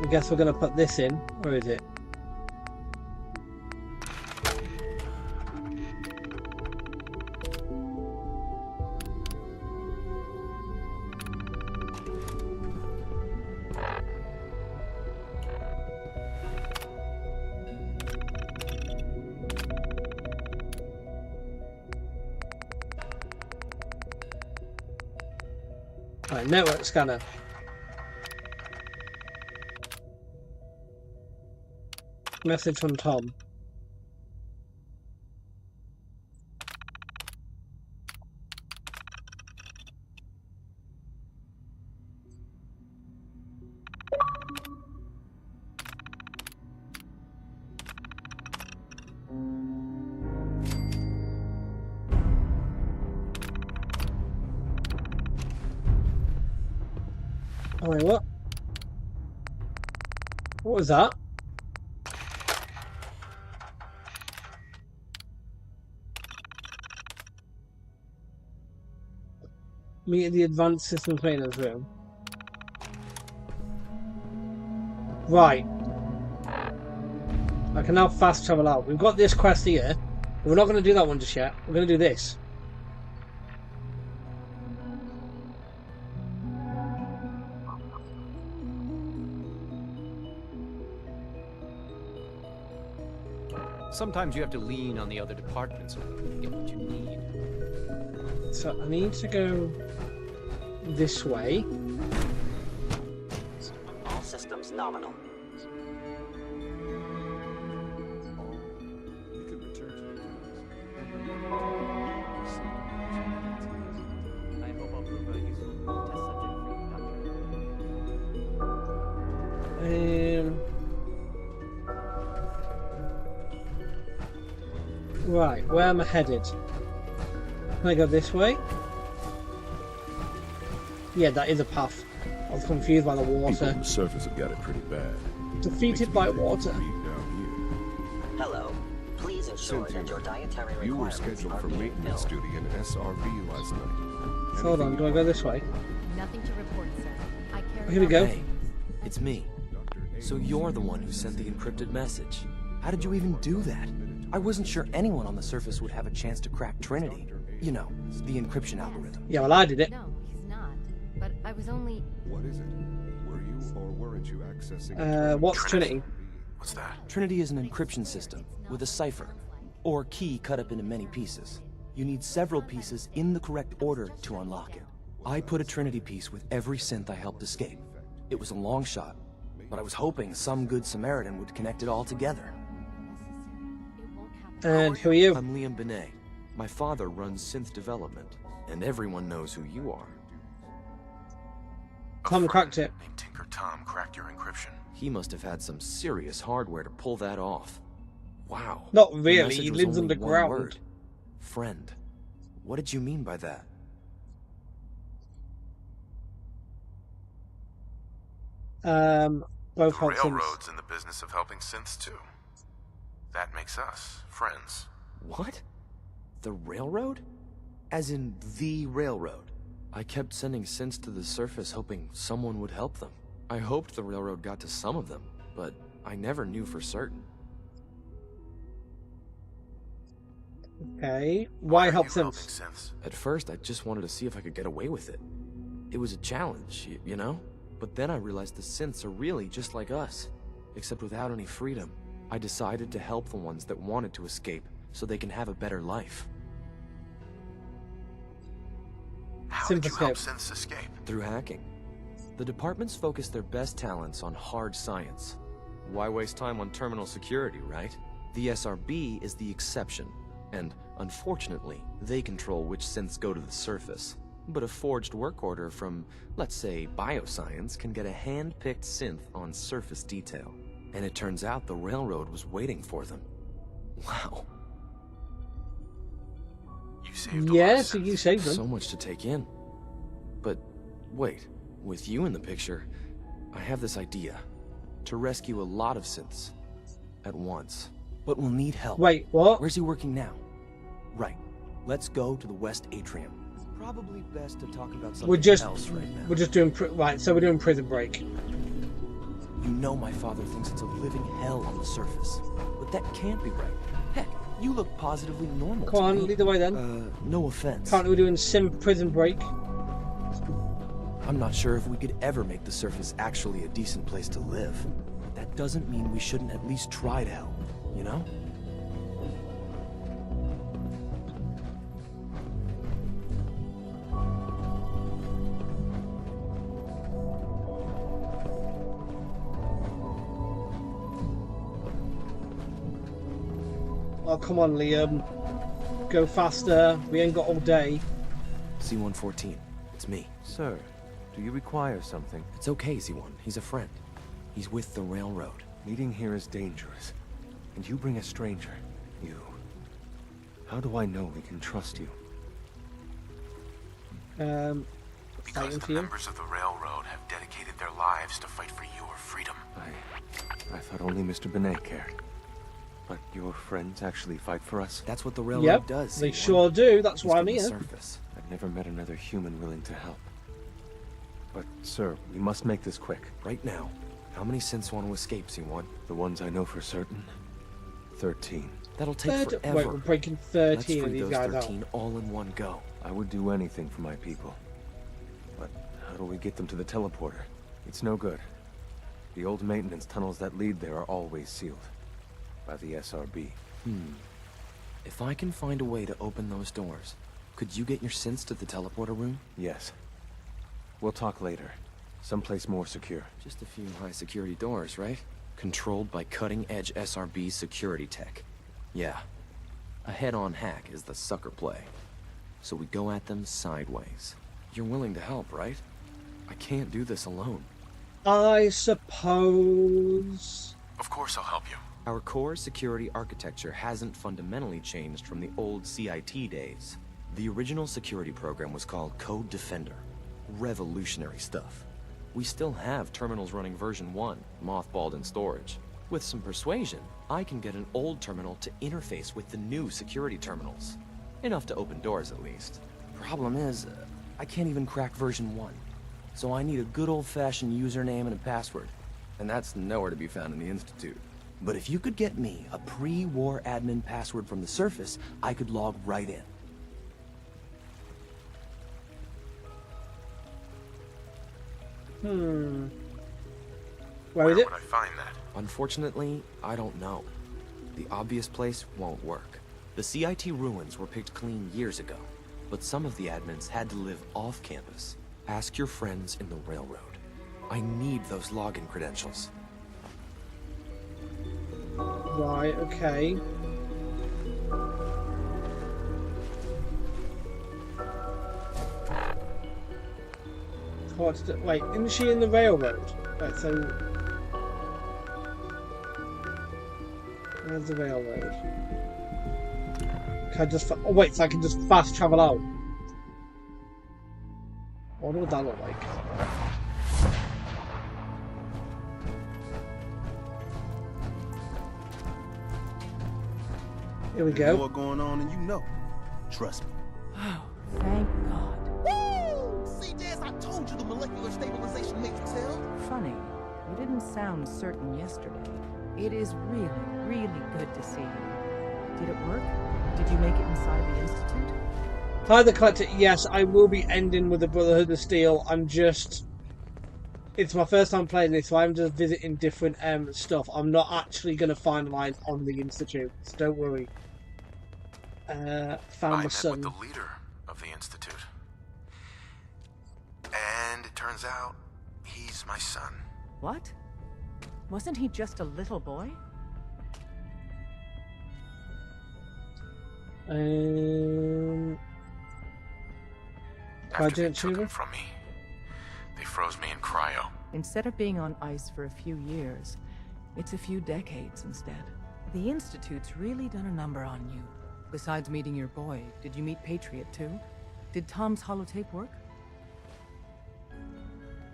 I guess we're going to put this in. Where is it? Right, network scanner. Message from Tom. Oh, wait, what? What was that? Meet at the Advanced Systems Maintenance Room. Right. I can now fast travel out. We've got this quest here. We're not going to do that one just yet. We're going to do this. Sometimes you have to lean on the other departments to get what you need. So I need to go this way. All systems nominal. I hope I'll prove a useful test subject for you, Doctor. Right, where am I headed? Can I go this way? Yeah, that is a path. I was confused by the People water. on the surface have got it pretty bad. Defeated by water. Hello. Please ensure that your dietary You were requirements scheduled are for being maintenance filled. duty in SRV last night. Hold on, do I go this way? Nothing to report, sir. I carry Here we go. Hey, it's me. So you're the one who sent the encrypted message. How did you even do that? I wasn't sure anyone on the surface would have a chance to crack Trinity. You know, the encryption algorithm. Yeah, well, I did it. No, he's not. But I was only... What is it? Were you or weren't you accessing... What's Trinity? What's that? Trinity is an encryption system with a cipher, or key cut up into many pieces. You need several pieces in the correct order to unlock it. I put a Trinity piece with every synth I helped escape. It was a long shot, but I was hoping some good Samaritan would connect it all together. And who are you? I'm Liam Benet. My father runs synth development, and everyone knows who you are. Tom cracked it. Named Tinker Tom cracked your encryption. He must have had some serious hardware to pull that off. Wow. Not The really, message he was lives only one underground. word. Friend. What did you mean by that? Both The help synths. railroad's in the business of helping synths too. That makes us friends. What? The railroad? As in the railroad? I kept sending synths to the surface hoping someone would help them. I hoped the railroad got to some of them, but I never knew for certain. Okay. Why help synths? At first, I just wanted to see if I could get away with it. It was a challenge, you know? But then I realized the synths are really just like us, except without any freedom. I decided to help the ones that wanted to escape so they can have a better life. How did you help synths escape? Through hacking. The departments focus their best talents on hard science. Why waste time on terminal security, right? The SRB is the exception, and unfortunately, they control which synths go to the surface. But a forged work order from, let's say, bioscience can get a hand-picked synth on surface detail. And it turns out the railroad was waiting for them. Wow. You saved Yes, you saved them. So much to take in. But wait, with you in the picture, I have this idea. To rescue a lot of synths at once. But we'll need help. Wait, what? Where's he working now? Right. Let's go to the West Atrium. Probably best to talk about something else right now. We're just doing right. So we're doing Prison Break. You know my father thinks it's a living hell on the surface, but that can't be right. Heck, you look positively normal. Come on, to me. lead the way then. No offense. Can't we doing Prison Break? I'm not sure if we could ever make the surface actually a decent place to live. But that doesn't mean we shouldn't at least try to help, you know? Oh, come on, Liam. Go faster. We ain't got all day. C-114, it's me. Sir, do you require something? It's okay, Z1. He's a friend. He's with the railroad. Meeting here is dangerous. And you bring a stranger. You... How do I know we can trust you? Because the members of the railroad have dedicated their lives to fight for your freedom. I thought only Mr. Benet cared. But your friends actually fight for us? That's what the railroad does. They sure do. That's why I'm here. Surface. I've never met another human willing to help. But, sir, we must make this quick. Right now. How many synths want to escape, C1? The ones I know for certain? 13. That'll take forever. Wait, we're breaking 13 Let's free of these those guys 13 out. all in one go. I would do anything for my people. But how do we get them to the teleporter? It's no good. The old maintenance tunnels that lead there are always sealed. By the SRB. If I can find a way to open those doors, could you get your synths to the teleporter room? Yes. We'll talk later. Someplace more secure. Just a few high security doors, right? Controlled by cutting-edge SRB security tech. Yeah. A head-on hack is the sucker play. So we go at them sideways. You're willing to help, right? I can't do this alone. I suppose... Of course I'll help you. Our core security architecture hasn't fundamentally changed from the old CIT days. The original security program was called Code Defender. Revolutionary stuff. We still have terminals running version 1, mothballed in storage. With some persuasion, I can get an old terminal to interface with the new security terminals. Enough to open doors, at least. Problem is, I can't even crack version 1. So I need a good old-fashioned username and a password. And that's nowhere to be found in the Institute. But if you could get me a pre-war admin password from the surface, I could log right in. Where is it? Would I find that? Unfortunately, I don't know. The obvious place won't work. The CIT ruins were picked clean years ago, but some of the admins had to live off campus. Ask your friends in the railroad. I need those login credentials. Right, okay. Wait, isn't she in the railroad? Right, so... Where's the railroad? Can I just... Oh wait, so I can just fast travel out? What would that look like? Here we go. More going on than you know. Trust me. Oh, thank God. Woo! See, Jazz, I told you the molecular stabilization matrix held. Funny, you didn't sound certain yesterday. It is really, really good to see you. Did it work? Did you make it inside the Institute? Hi, the Collector. Yes, I will be ending with the Brotherhood of Steel. I'm just... It's my first time playing this, so I'm just visiting different stuff. I'm not actually going to finalise on the Institute, so don't worry. Found my son. I met with the leader of the Institute. And it turns out, he's my son. What? Wasn't he just a little boy? After they took him from me, they froze me in cryo. Instead of being on ice for a few years, it's a few decades instead. The Institute's really done a number on you. Besides meeting your boy, did you meet Patriot too? Did Tom's holotape work?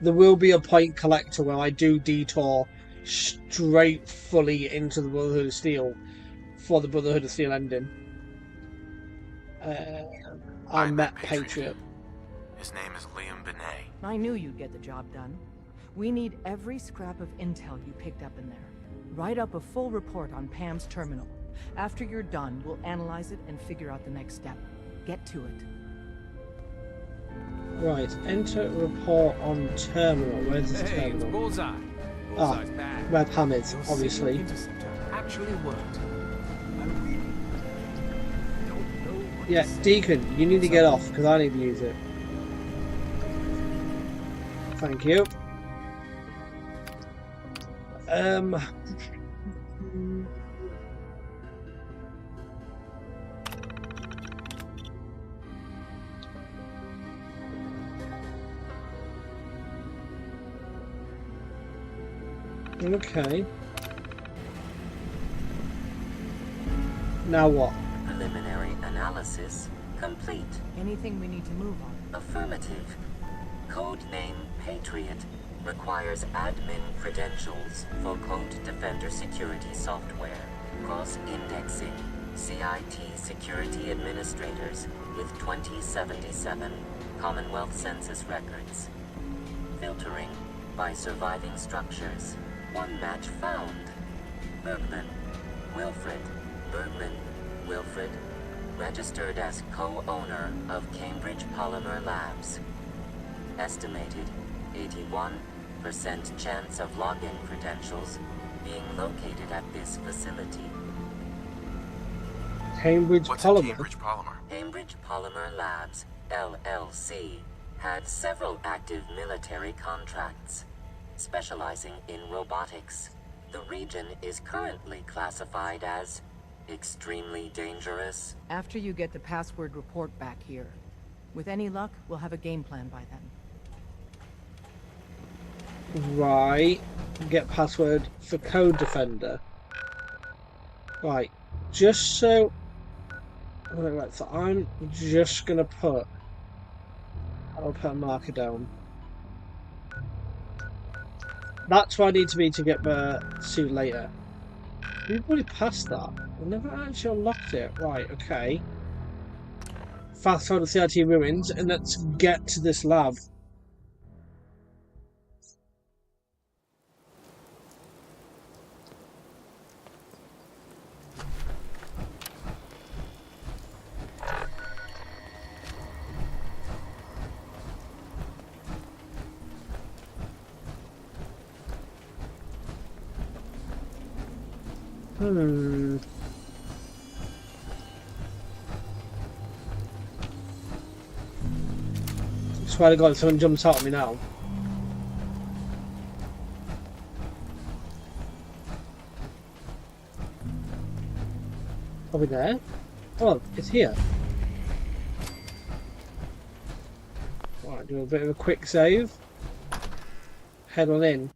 There will be a point, Collector, where I do detour straight fully into the Brotherhood of Steel for the Brotherhood of Steel ending. I met Patriot. His name is Liam Benet. I knew you'd get the job done. We need every scrap of intel you picked up in there. Write up a full report on Pam's terminal. After you're done, we'll analyze it and figure out the next step. Get to it. Right, enter report on terminal. Where's this terminal? It's Bullseye. Ah, where Pam is, obviously. Actually worked. I really don't know what Yeah, Deacon, you need to get off, because I need to use it. Thank you. Okay. Now what? Preliminary analysis complete. Anything we need to move on? Affirmative. Codename Patriot requires admin credentials for Code Defender security software. Cross-indexing CIT security administrators with 2077 Commonwealth census records. Filtering by surviving structures. One match found. Bergman. Wilfred. Bergman. Wilfred. Registered as co-owner of Cambridge Polymer Labs. Estimated 81% chance of login credentials being located at this facility. Cambridge Polymer. Cambridge Polymer? Cambridge Polymer Labs, LLC, had several active military contracts, specializing in robotics. The region is currently classified as extremely dangerous. After you get the password report back here. With any luck, we'll have a game plan by then. Right. Get password for Code Defender. Right. Just so... Right, so I'm just gonna put... I'll put a marker down. That's where I need to be to get the suit later. We've already passed that. We never actually unlocked it. Right, okay. Fast forward to CIT ruins and let's get to this lab. Swear to God, someone jumps out at me now. Are we there? Oh, it's here. Right, do a bit of a quick save. Head on in.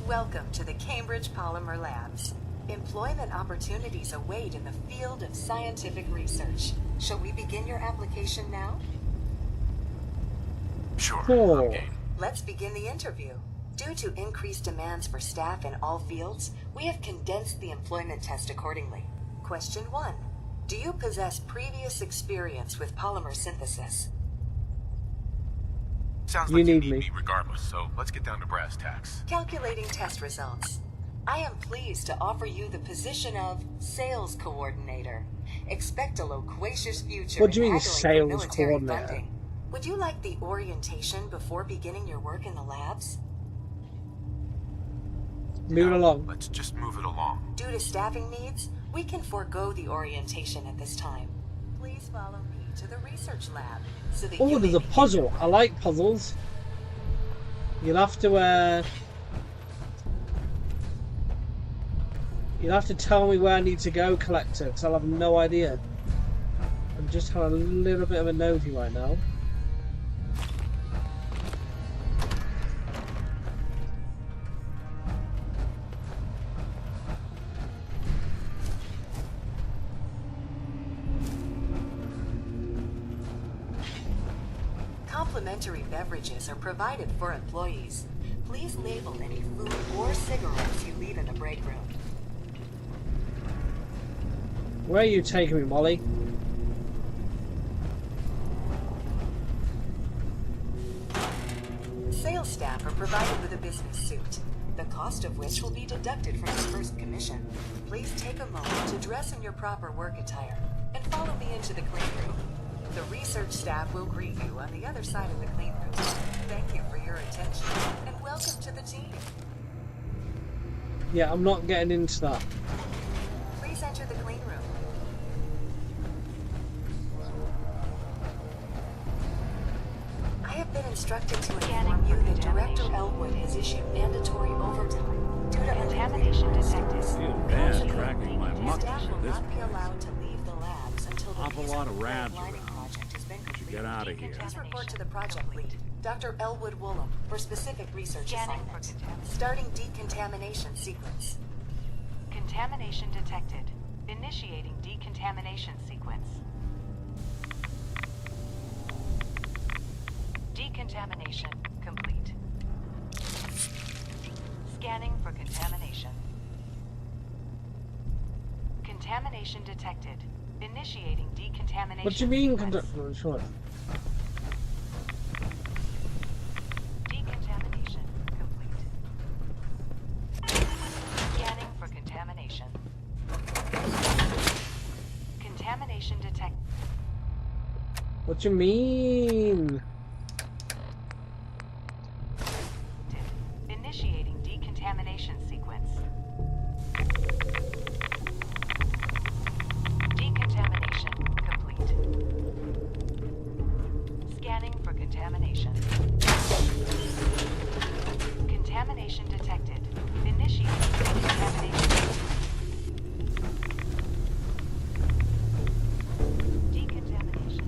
Welcome to the Cambridge Polymer Labs. Employment opportunities await in the field of scientific research. Shall we begin your application now? Sure. Oh. Let's begin the interview. Due to increased demands for staff in all fields, we have condensed the employment test accordingly. Question 1. Do you possess previous experience with polymer synthesis? Sounds like you need me regardless, so let's get down to brass tacks. Calculating test results. I am pleased to offer you the position of Sales Coordinator. Expect a loquacious future. What do you mean, in Sales military Coordinator? funding. Would you like the orientation before beginning your work in the labs? Move it along. Let's just move it along. Due to staffing needs, we can forego the orientation at this time. Please follow me to the research lab so that Oh, you there's may a puzzle. I like puzzles. You'll have to, you'll have to tell me where I need to go, Collector, because I'll have no idea. I'm just having a little bit of a nosy right now. Complimentary beverages are provided for employees. Please label any food or cigarettes you leave in the break room. Where are you taking me, Molly? Sales staff are provided with a business suit, the cost of which will be deducted from your first commission. Please take a moment to dress in your proper work attire and follow me into the clean room. The research staff will greet you on the other side of the clean room. Thank you for your attention and welcome to the team. Yeah, I'm not getting into that. Please enter the clean room. I have been instructed to inform you that Director Elwood has issued mandatory overtime due to Contamination detected. Feels bad tracking my muck Staff to will this not be place. allowed to leave the labs until the Awful piece lot of of rads lining around. project has been We should completed. get out of here. Please report to the project lead, Dr. Elwood Woolham, for specific research Scanning for assignment. contamination. Starting decontamination sequence. Contamination detected. Initiating decontamination sequence. Decontamination complete. Scanning for contamination. Contamination detected. Initiating decontamination. What do you mean? Sure. Decontamination complete. Scanning for contamination. Contamination detected. What do you mean? Initiating decontamination sequence. Decontamination complete. Scanning for contamination. Contamination detected. Initiating decontamination. Decontamination.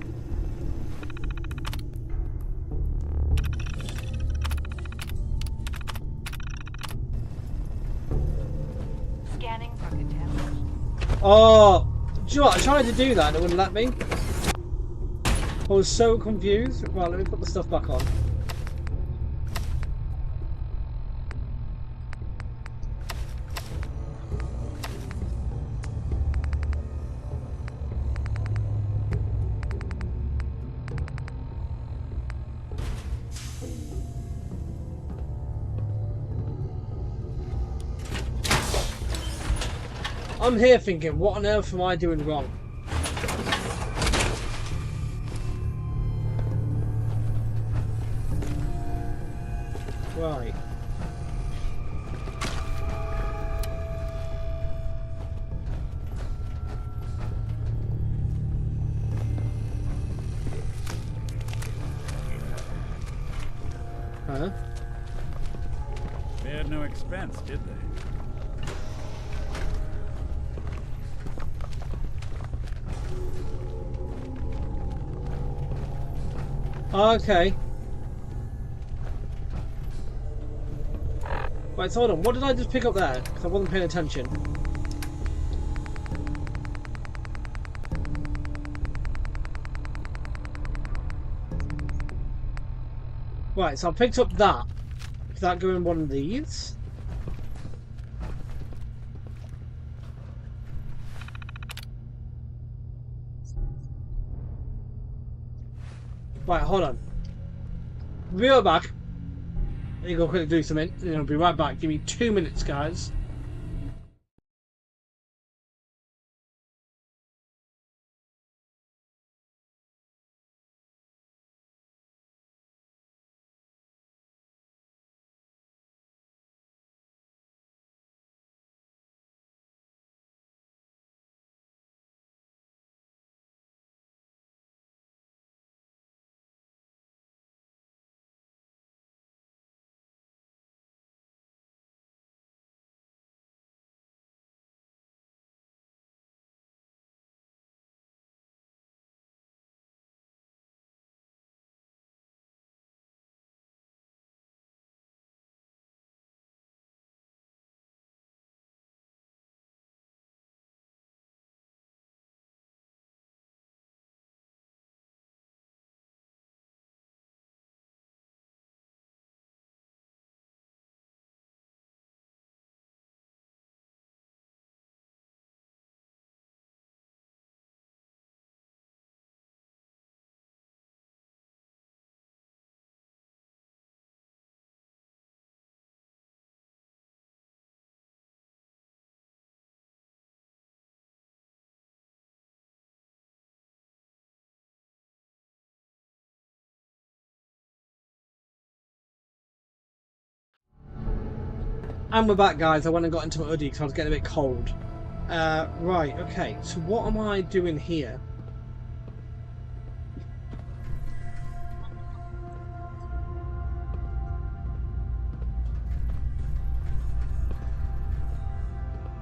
Scanning for contamination. Oh, do you know what? I tried to do that and it wouldn't let me. I was so confused. Well, let me put the stuff back on. I'm here thinking, what on earth am I doing wrong? Right. Huh? They had no expense, did they? Okay. Right, so hold on. What did I just pick up there? Because I wasn't paying attention. Right, so I picked up that. Does that go in one of these? Right, hold on. We'll be right back. I need to go quickly do something. And I'll be right back. Give me 2 minutes, guys. And we're back, guys. I went and got into my hoodie because I was getting a bit cold. Right, okay. So what am I doing here?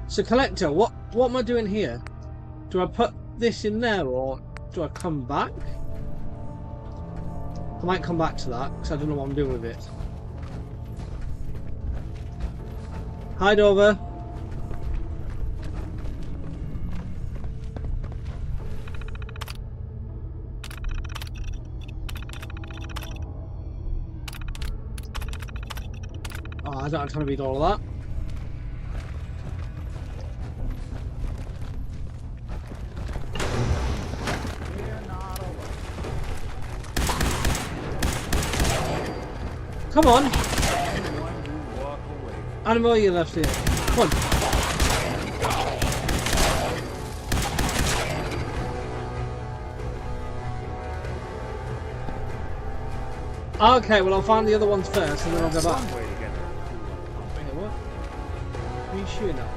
So collector, what am I doing here? Do I put this in there or do I come back? I might come back to that because I don't know what I'm doing with it. Hide over. Oh, I don't have time to read all of that. Come on! How many more are you left here? Come on! Okay, well I'll find the other ones first and then I'll go back. Wait, what? Are you shooting at?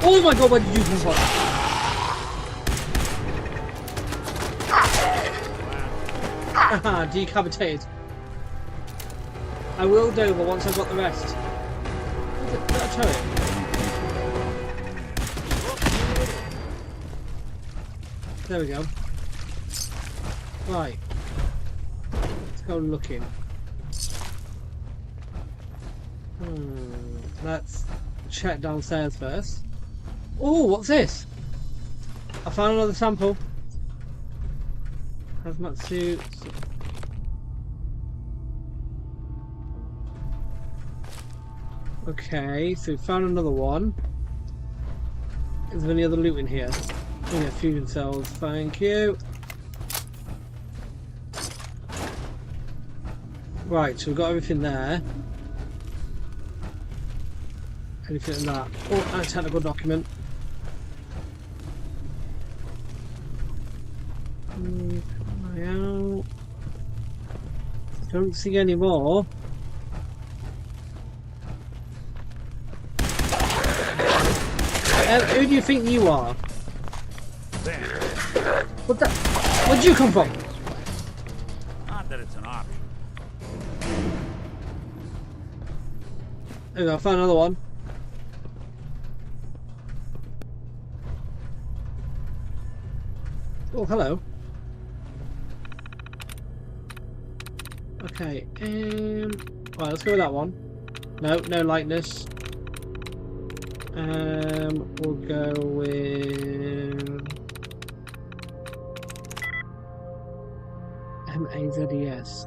Oh my god, where did you come from? Haha, decapitated. I will do, but once I've got the rest. Is that a turret? There we go. Right. Let's go looking. Let's check downstairs first. Oh, what's this? I found another sample. Hazmat suits. Okay, so we found another one. Is there any other loot in here? Oh yeah, fusion cells, thank you. Right, so we've got everything there. Anything in that? Oh, and a technical document. Out. Don't see any more. Who do you think you are? What the? Where'd you come from? Not that it's an option. There we go, I found another one. Oh, hello. Okay, right, let's go with that one. No, no lightness. We'll go with MAZES.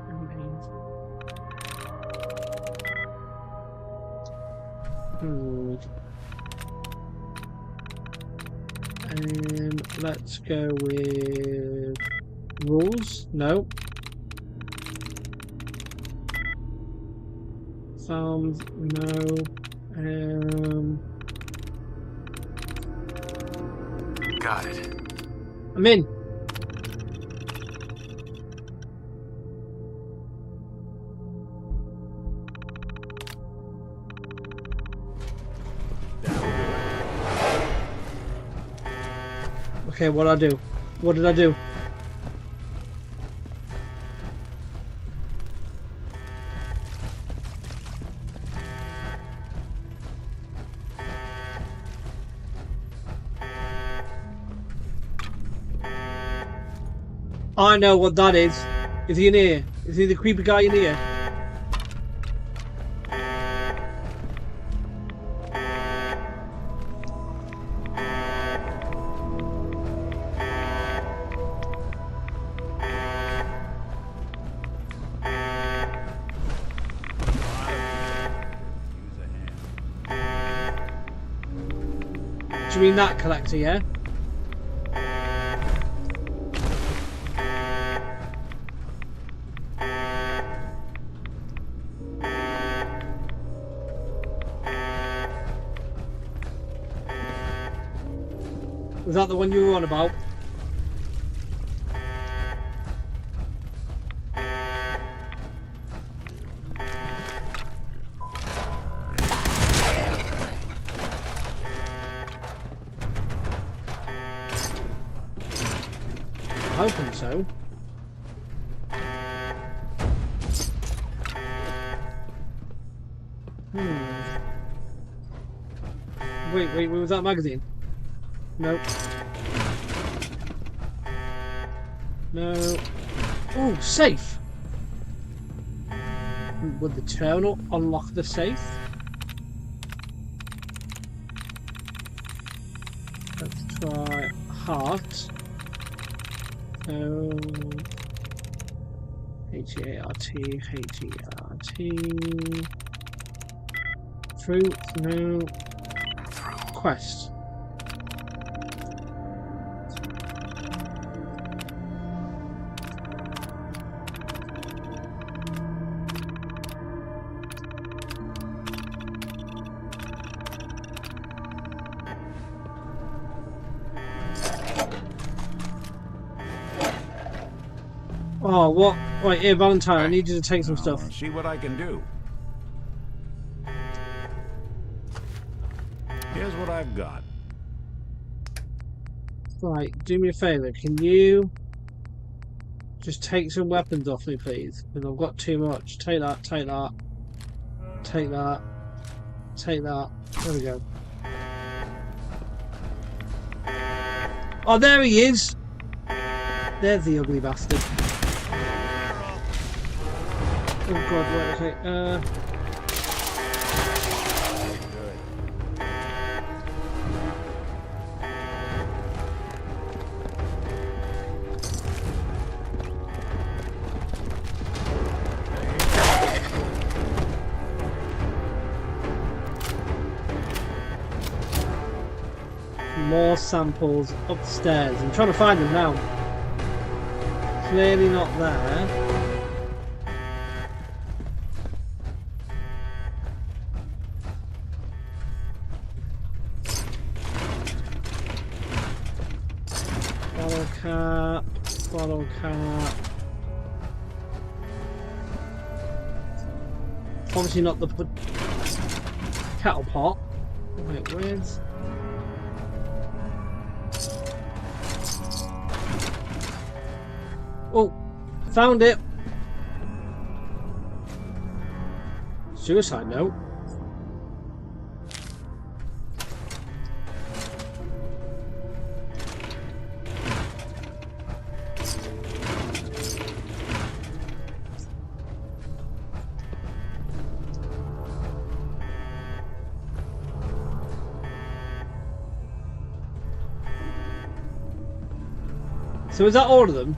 Let's go with rules. No. Sounds no. Got it. I'm in. Okay, what did I do? What did I do? I know what that is. Is he in here? Is he the creepy guy in here? Do you mean that collector, yeah? Was that the one you were on about? I'm hoping so. Wait, was that magazine? Nope. No. Oh, safe! Would the terminal unlock the safe? Let's try heart. So H-E-A-R-T, H-E-A-R-T. Fruit, no. Quest. Oh, what? Wait, here, Valentine, I need you to take some stuff. See what I can do. Here's what I've got. Right, do me a favour, can you just take some weapons off me, please? Because I've got too much. Take that, take that. Take that. Take that. There we go. Oh, there he is! There's the ugly bastard. Oh god, right, okay. More samples upstairs. I'm trying to find them now. Clearly not there. Bottle cap, bottle cap. Obviously not the kettle pot. Wait, where's... Oh, found it. Suicide note. So is that all of them?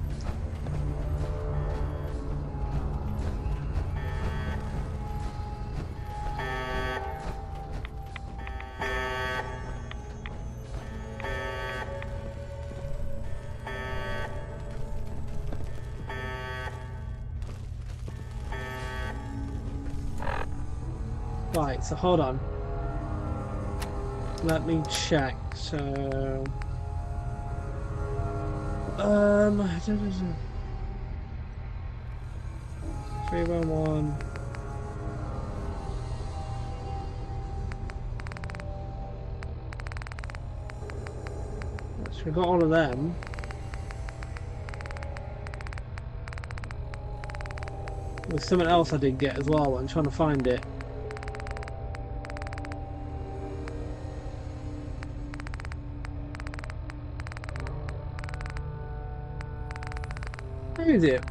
Right, so hold on. Let me check. So 311. So we got all of them. There's something else I did get as well. I'm trying to find it. Where is it?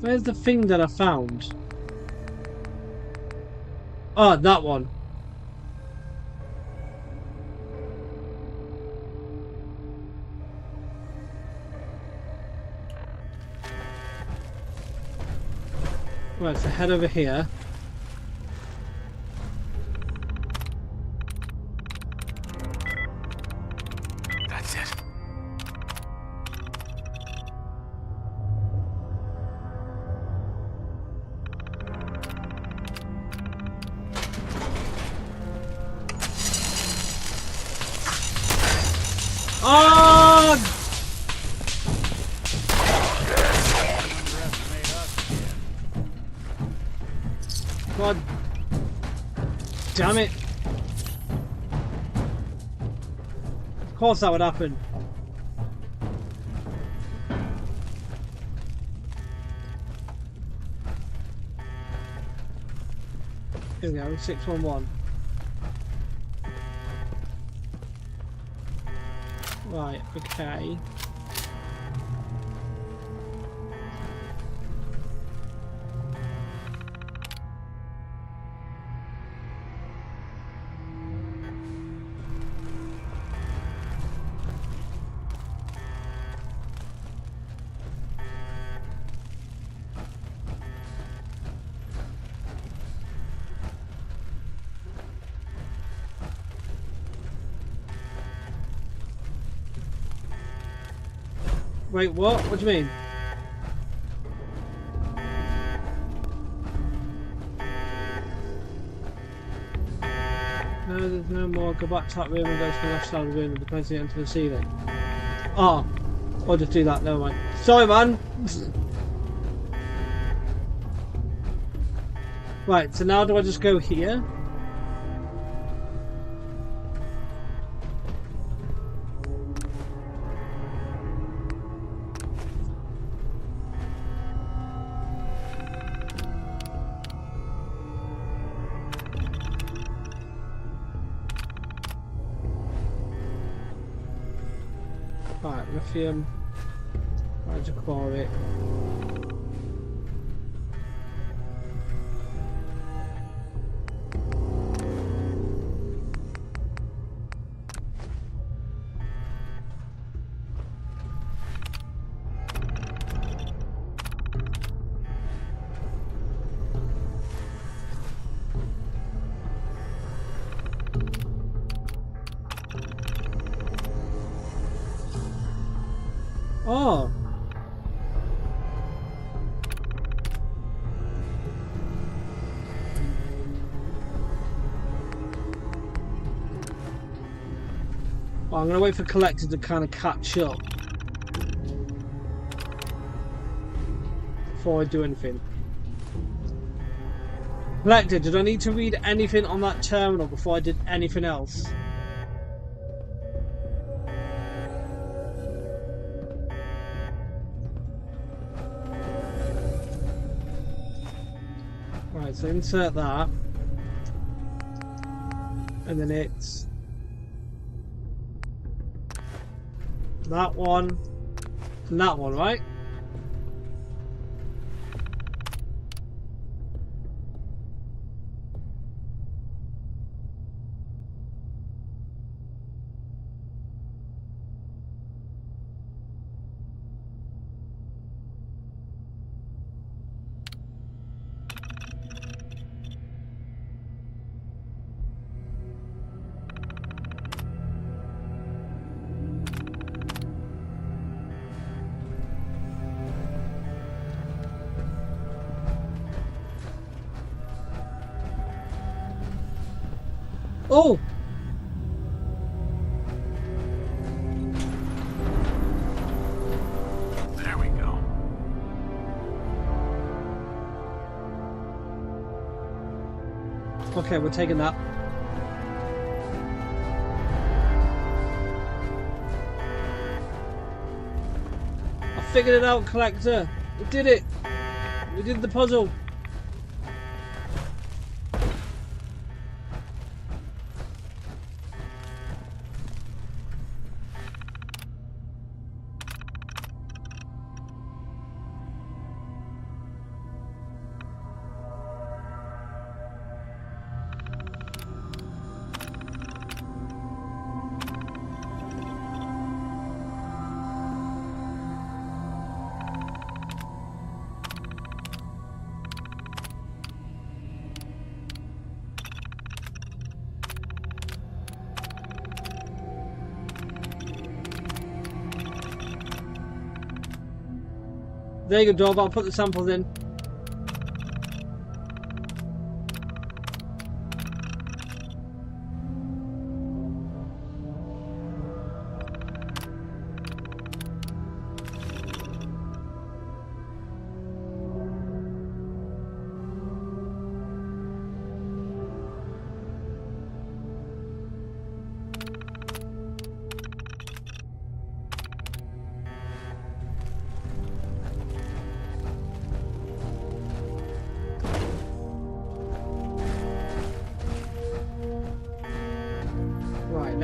Where's the thing that I found? Oh, that one. Right, so head over here. That's it. Oh! God damn it. Of course that would happen. Here we go, 611. Right, okay. Wait, what? What do you mean? No, there's no more. Go back to that room and go to the left side of the room and depends on the ceiling. Oh, I'll just do that. Never mind. Sorry, man. Right, so now do I just go here? Right, lithium. Right, just core it. Oh. Well, I'm going to wait for Collector to kind of catch up before I do anything. Collector, did I need to read anything on that terminal before I did anything else? Right, so insert that. And then it's that one and that one, right? Oh! There we go. Okay, we're taking that. I figured it out, Collector. We did it. We did the puzzle. There you go, Dove. I'll put the samples in.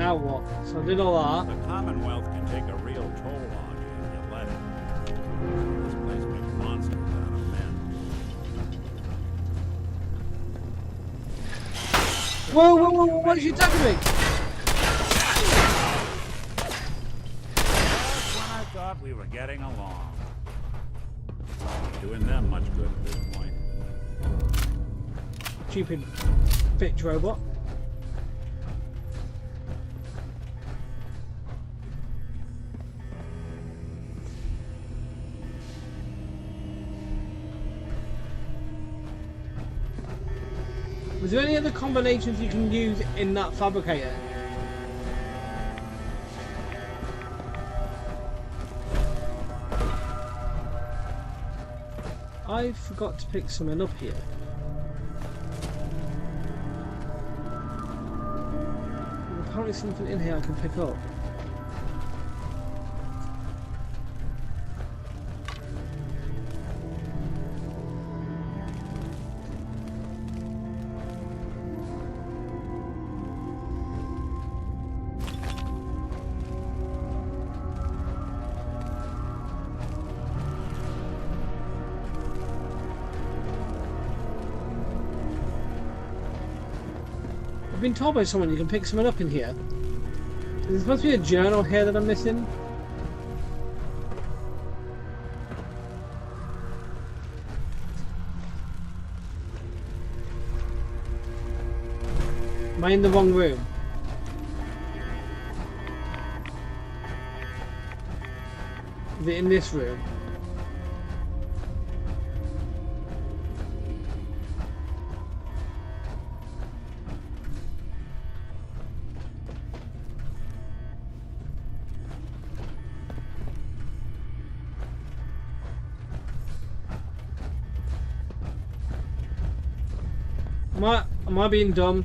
now what? So I did all that. The Commonwealth can take a real toll on you if you let it. This place makes monsters out of men. Whoa, whoa, whoa, whoa, why did you attack me? Just when I thought we were getting along. Not doing them much good at this point. Stupid bitch robot. Was there any other combinations you can use in that fabricator? I forgot to pick something up here. There's apparently something in here I can pick up. I've been told by someone you can pick something up in here. There's supposed to be a journal here that I'm missing. Am I in the wrong room? Is it in this room? Am I being dumb?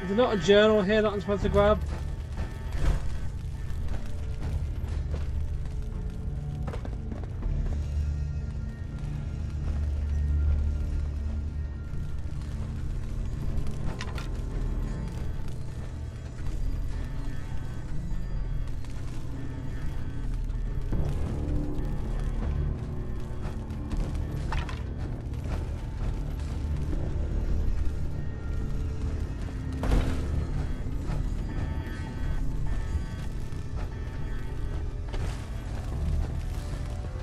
Is there not a journal here that I'm supposed to grab?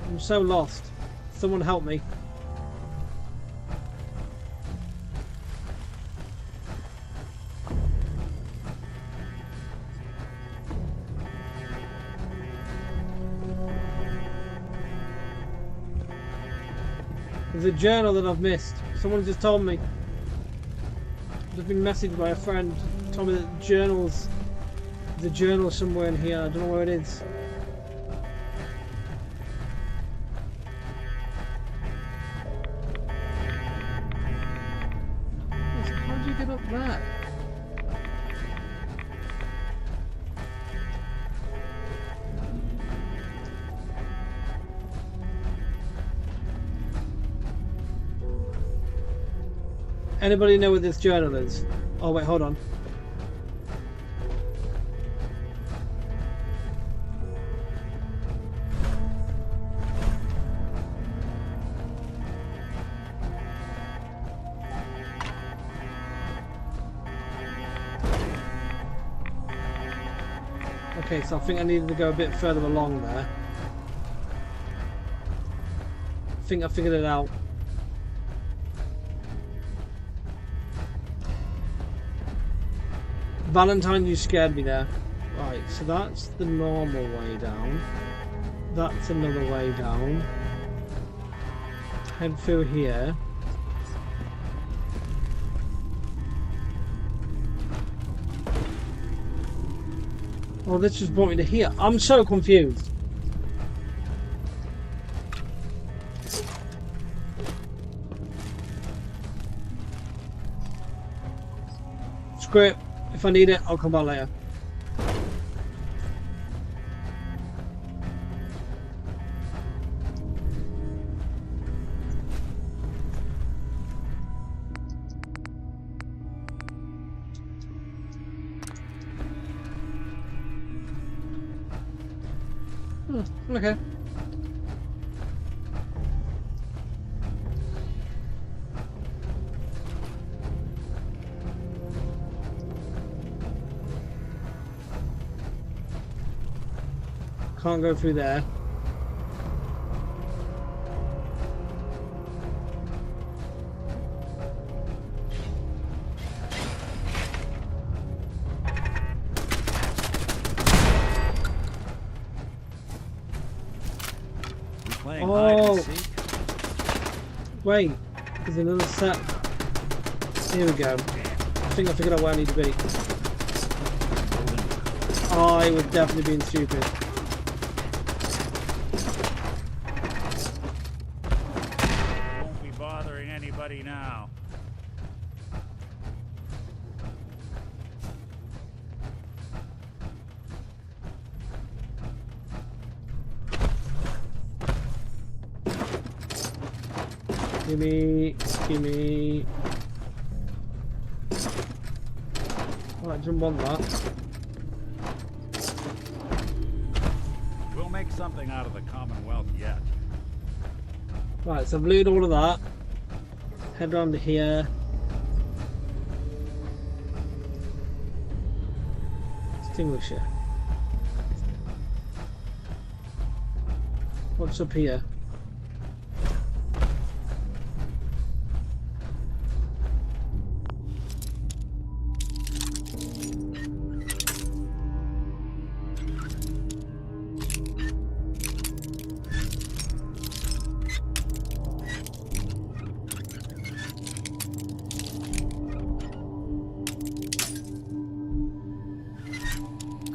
I'm so lost. Someone help me. There's a journal that I've missed. Someone just told me. I've just been messaged by a friend. Told me that there's a journal somewhere in here. I don't know where it is. How did you get up there? Anybody know where this journal is? Oh wait, hold on. Okay, so I think I needed to go a bit further along there. I think I figured it out. Valentine, you scared me there. Right, so that's the normal way down. That's another way down. Head through here. Oh, this just brought me to here. I'm so confused. Screw it. If I need it, I'll come back later. Okay. Can't go through there. Oh, wait, there's another set. Here we go. I think I figured out where I need to be. I was definitely being stupid. Won't be bothering anybody now. Gimme. Right, didn't want that. We'll make something out of the Commonwealth yet. Right, so I've looted all of that. Head around to here. Extinguisher. What's up here?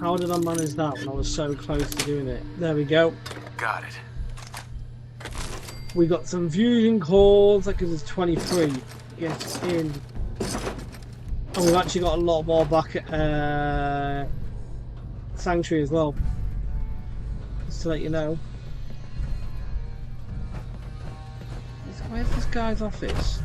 How did I manage that when I was so close to doing it? There we go. Got it. We got some fusion cores. That gives us 23. Get in. And we've actually got a lot more back at Sanctuary as well. Just to let you know. Where's this guy's office?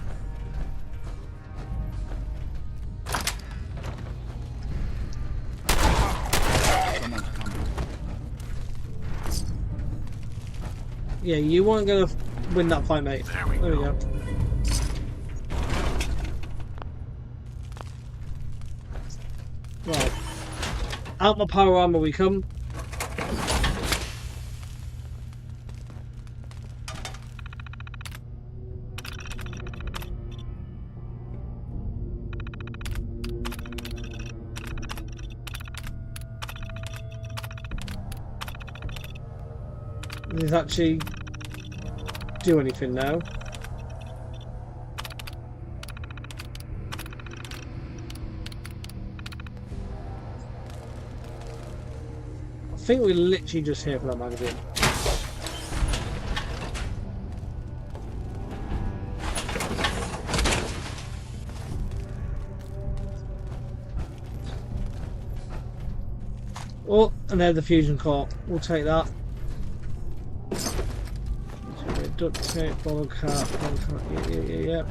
Yeah, you weren't going to win that fight, mate. There we go. Right. Out my power armor we come. Does this actually do anything now? I think we're literally just here for that magazine. Oh, and there's the fusion core. We'll take that. Duct tape, bottle cap, yeah.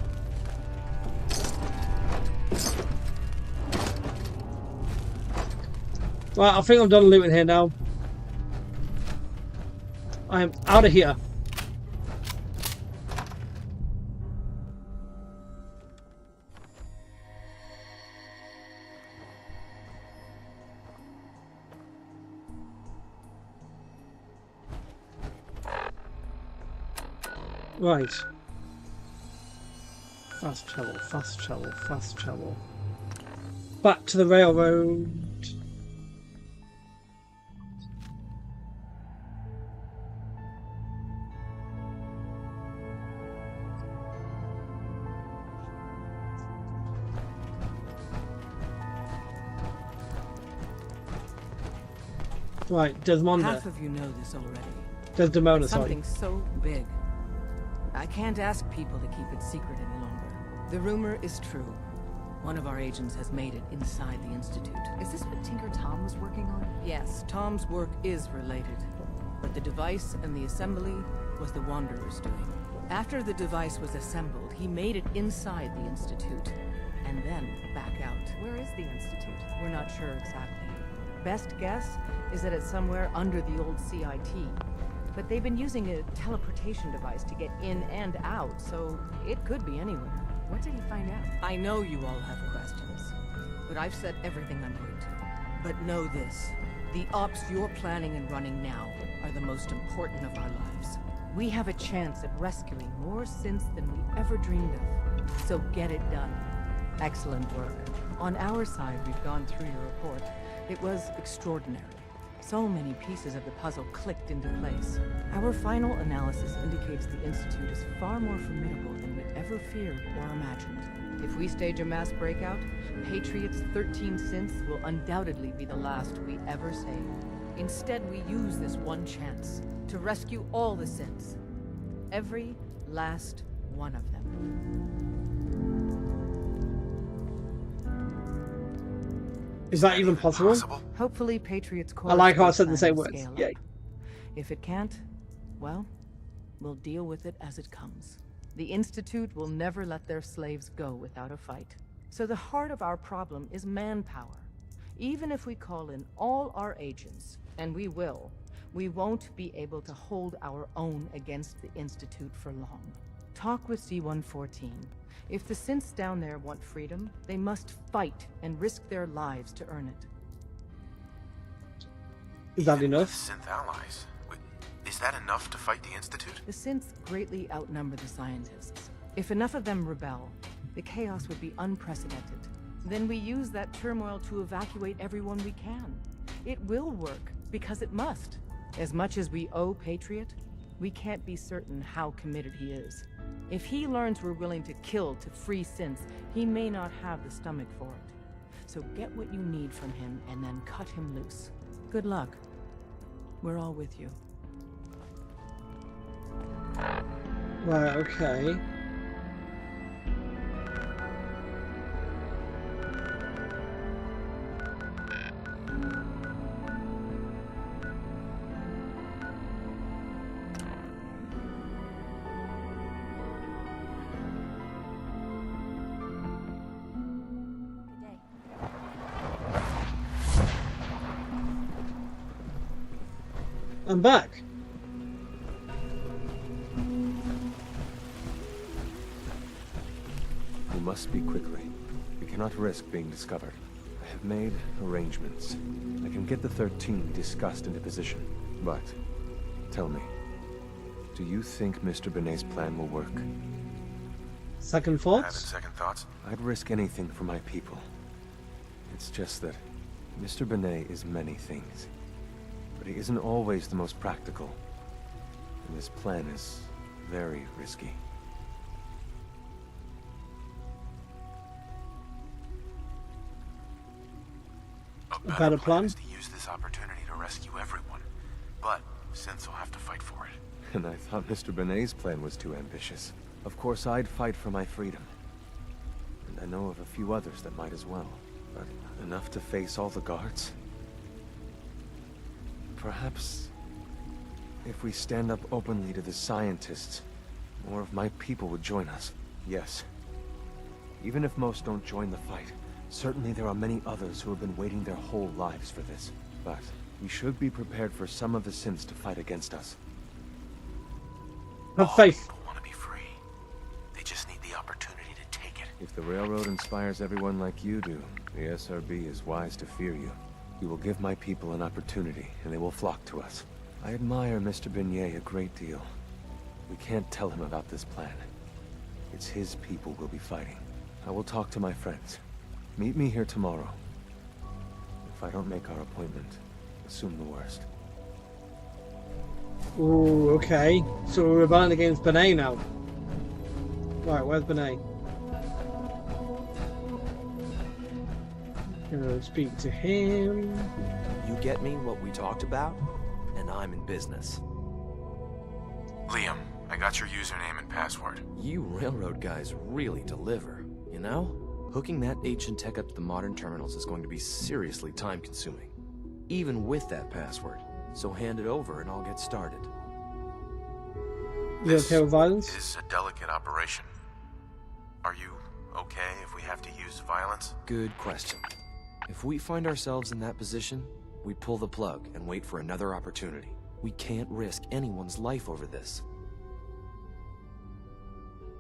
Right, I think I'm done looting here now. I am out of here. Right. Fast travel. Back to the railroad. Right, Desmond. Half of you know this already. Desdemona, sorry. Something so big. I can't ask people to keep it secret any longer. The rumor is true. One of our agents has made it inside the Institute. Is this what Tinker Tom was working on? Yes, Tom's work is related. But the device and the assembly was the Wanderer's doing. After the device was assembled, he made it inside the Institute. And then back out. Where is the Institute? We're not sure exactly. Best guess is that it's somewhere under the old CIT. But they've been using a teleportation device to get in and out, so it could be anywhere. What did he find out? I know you all have questions, but I've said everything I'm going to. But know this, the ops you're planning and running now are the most important of our lives. We have a chance at rescuing more synths than we ever dreamed of. So get it done. Excellent work. On our side, we've gone through your report. It was extraordinary. So many pieces of the puzzle clicked into place. Our final analysis indicates the Institute is far more formidable than we ever feared or imagined. If we stage a mass breakout, Patriot's 13 synths will undoubtedly be the last we ever save. Instead, we use this one chance to rescue all the synths. Every last one of them. Is that even possible? Hopefully, Patriot's core. I like how I said the same words. Yay. If it can't, well, we'll deal with it as it comes. The Institute will never let their slaves go without a fight. So the heart of our problem is manpower. Even if we call in all our agents, and we will, we won't be able to hold our own against the Institute for long. Talk with C-114. If the synths down there want freedom, they must fight and risk their lives to earn it. Is that enough? Synth allies. Is that enough to fight the Institute? The synths greatly outnumber the scientists. If enough of them rebel, the chaos would be unprecedented. Then we use that turmoil to evacuate everyone we can. It will work, because it must. As much as we owe Patriot, we can't be certain how committed he is. If he learns we're willing to kill to free synths, he may not have the stomach for it. So get what you need from him and then cut him loose. Good luck. We're all with you. Right, okay. I'm back. We must speak quickly. We cannot risk being discovered. I have made arrangements. I can get the 13 discussed into position. But, tell me, do you think Mr. Benet's plan will work? Second thoughts? Having second thoughts? I'd risk anything for my people. It's just that Mr. Benet is many things. But he isn't always the most practical. And this plan is very risky. A better plan is to use this opportunity to rescue everyone. But synths will have to fight for it. And I thought Mr. Benet's plan was too ambitious. Of course, I'd fight for my freedom. And I know of a few others that might as well. But enough to face all the guards? Perhaps, if we stand up openly to the scientists, more of my people would join us. Yes. Even if most don't join the fight, certainly there are many others who have been waiting their whole lives for this. But we should be prepared for some of the synths to fight against us. Have faith. People want to be free. They just need the opportunity to take it. If the railroad inspires everyone like you do, the SRB is wise to fear you. You will give my people an opportunity, and they will flock to us. I admire Mr. Benet a great deal. We can't tell him about this plan. It's his people we'll be fighting. I will talk to my friends. Meet me here tomorrow. If I don't make our appointment, assume the worst. Ooh, okay. So we're rebelling against Benet now. Right, where's Benet? Gonna speak to him. You get me what we talked about, and I'm in business. Liam, I got your username and password. You railroad guys really deliver, you know? Hooking that ancient tech up to the modern terminals is going to be seriously time-consuming. Even with that password. So hand it over and I'll get started. You okay with violence? This is a delicate operation. Are you okay if we have to use violence? Good question. If we find ourselves in that position, We pull the plug and wait for another opportunity. We can't risk anyone's life over this.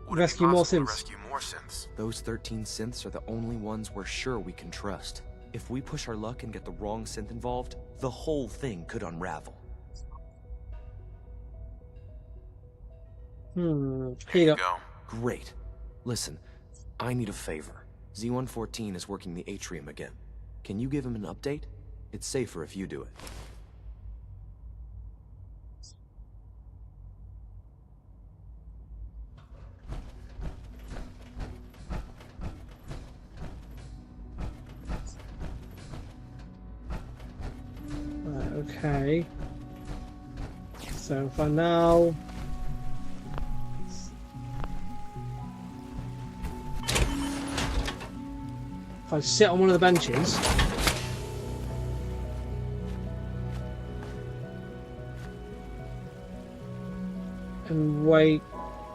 Rescue more synths. Rescue more synths. Those 13 synths are the only ones we're sure we can trust. If we push our luck and get the wrong synth involved, the whole thing could unravel. Here you go. Great. Listen, I need a favor. Z-114 is working the atrium again. Can you give him an update? It's safer if you do it. Right, okay. So for now... If I sit on one of the benches... and wait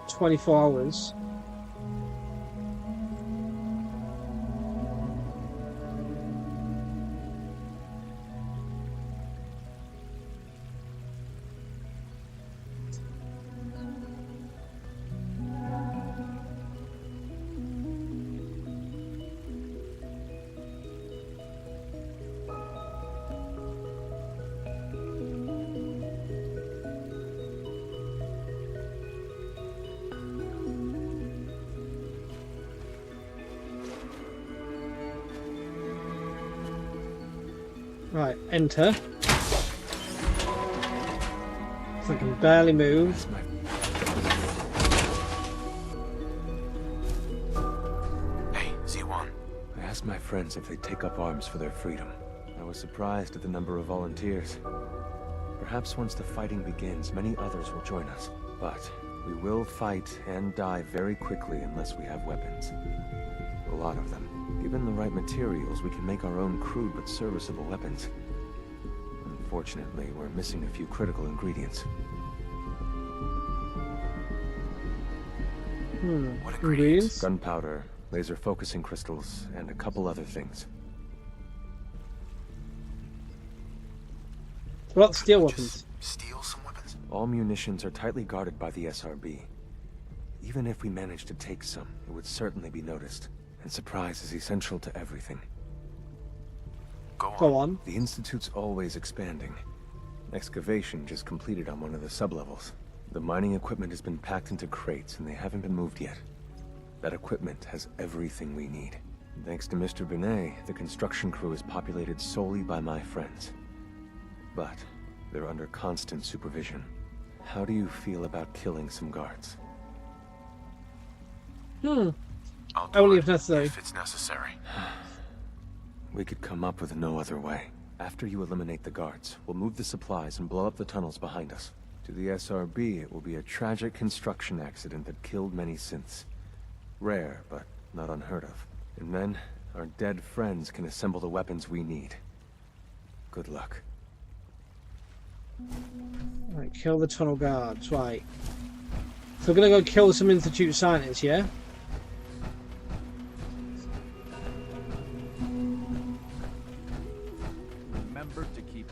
24 hours... Right, enter. So I can barely move. Hey, Z1. I asked my friends if they'd take up arms for their freedom. I was surprised at the number of volunteers. Perhaps once the fighting begins, many others will join us. But we will fight and die very quickly unless we have weapons. A lot of them. Given the right materials, we can make our own crude but serviceable weapons. Unfortunately, we're missing a few critical ingredients. What ingredients? Gunpowder, laser focusing crystals, and a couple other things. What about steel weapons? Steal some weapons? All munitions are tightly guarded by the SRB. Even if we manage to take some, it would certainly be noticed. And surprise is essential to everything. Go on. The Institute's always expanding. Excavation just completed on one of the sublevels. The mining equipment has been packed into crates and they haven't been moved yet. That equipment has everything we need. Thanks to Mr. Binet, the construction crew is populated solely by my friends. But they're under constant supervision. How do you feel about killing some guards? Only if necessary. If it's necessary. We could come up with no other way. After you eliminate the guards, we'll move the supplies and blow up the tunnels behind us. To the SRB, it will be a tragic construction accident that killed many synths. Rare, but not unheard of. And then, our dead friends can assemble the weapons we need. Good luck. Right, kill the tunnel guards, right. So we're gonna go kill some Institute scientists, yeah?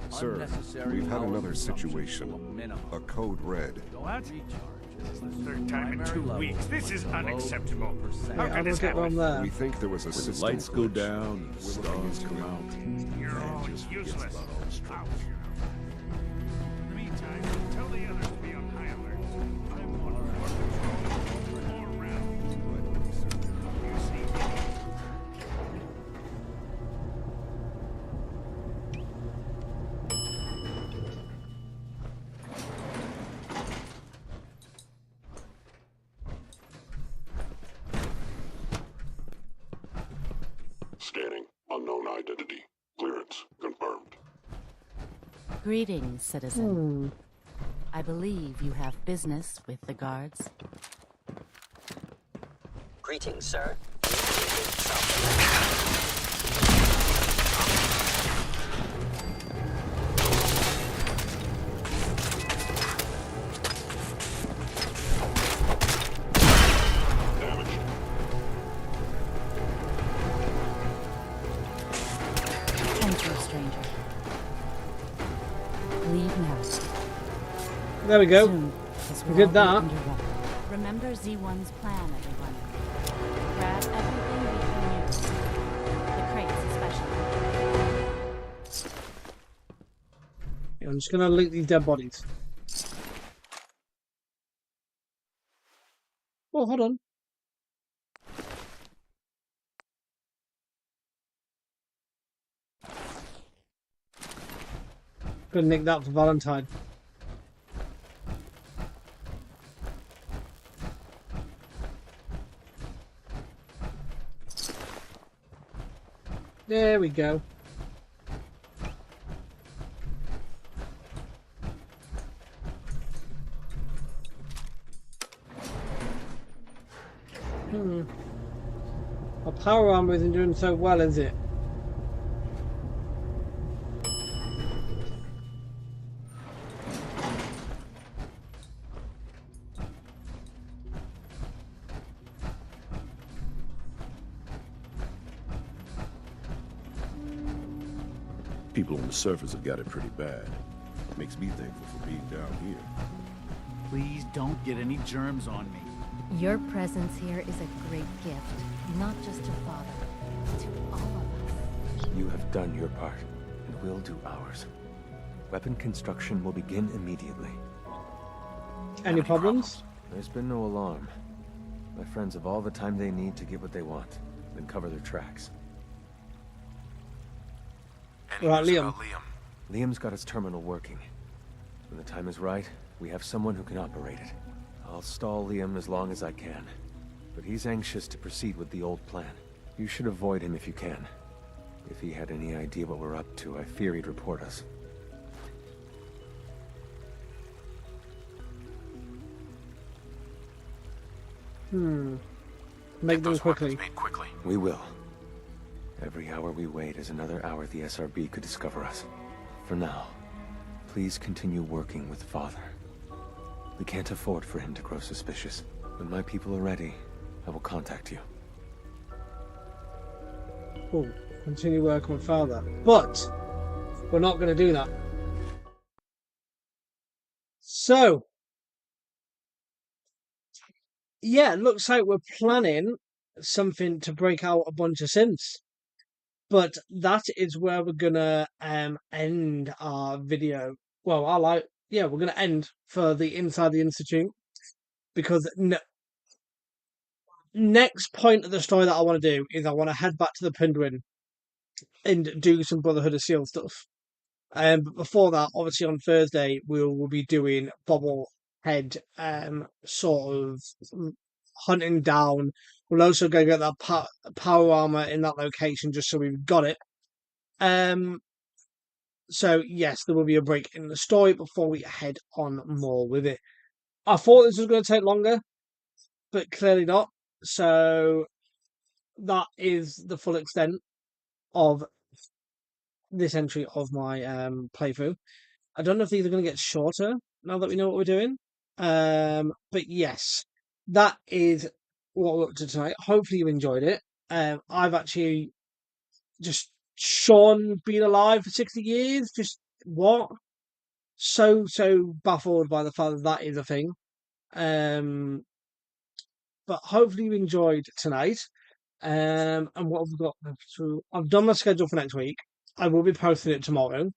Sir, we've had another situation. A code red. What? This is the third time in 2 weeks. This is unacceptable. How Yeah, could this happen? there. We think there was a system Lights go glitch. down, stars come out. You're all useless. Out. In the meantime, tell the others to be on high alert. I want more patrol, more rounds. You see? Scanning. Unknown identity. Clearance confirmed. Greetings, citizen. I believe you have business with the guards. Greetings, sir. Thank you, stranger. There we go. Soon, this We will did all be that. underway. Remember Z1's plan, everyone. Grab everything we can use. The crates especially. Yeah, I'm just gonna loot these dead bodies. Oh, hold on. Gonna nick that for Valentine. There we go. Our power armor isn't doing so well, is it? People on the surface have got it pretty bad. Makes me thankful for being down here. Please don't get any germs on me. Your presence here is a great gift, not just to Father, but to all of us. You have done your part, and we'll do ours. Weapon construction will begin immediately. Any problems? There's been no alarm. My friends have all the time they need to get what they want, then cover their tracks. Right, Liam. Liam's got his terminal working. When the time is right, we have someone who can operate it. I'll stall Liam as long as I can, but he's anxious to proceed with the old plan. You should avoid him if you can. If he had any idea what we're up to, I fear he'd report us. Make them quickly. We will. Every hour we wait is another hour the SRB could discover us. For now, please continue working with Father. We can't afford for him to grow suspicious. When my people are ready, I will contact you. Oh, continue working with Father. But we're not going to do that. So, yeah, it looks like we're planning something to break out a bunch of synths. But that is where we're gonna end our video. Well, we're gonna end for the Inside the Institute, because next point of the story that I want to do is I want to head back to the Pinduin and do some Brotherhood of Steel stuff. But before that, obviously on Thursday we'll be doing Bobblehead, sort of hunting down. We'll also go get that power armor in that location just so we've got it. So yes, there will be a break in the story before we head on more with it. I thought this was going to take longer, but clearly not. So that is the full extent of this entry of my playthrough. I don't know if these are going to get shorter now that we know what we're doing. But yes, that is what we're up to tonight. Hopefully you enjoyed it. I've actually just Sean being alive for 60 years. Just what? So baffled by the fact that that is a thing. But hopefully you enjoyed tonight. And what have we got through? I've done my schedule for next week. I will be posting it tomorrow.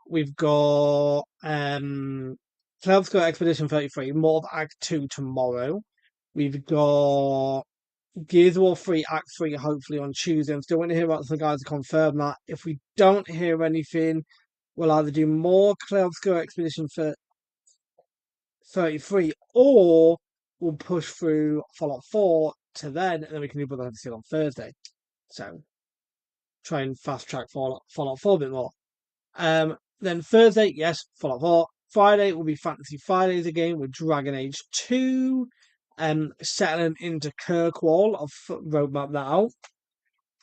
We've got Cloud Skirt Expedition 33, more of Act 2 tomorrow. We've got Gears of War 3 Act 3 hopefully on Tuesday. I'm still waiting to hear about the guys to confirm that. If we don't hear anything, we'll either do more Cloud Skirt Expedition for 33 or we'll push through Fallout 4 to then, and then we can do Brotherhood of Steel on Thursday. So try and fast track Fallout 4 a bit more. Then Thursday, yes, Fallout 4. Friday will be Fantasy Fridays again with Dragon Age 2. Settling into Kirkwall. I've roadmap that out.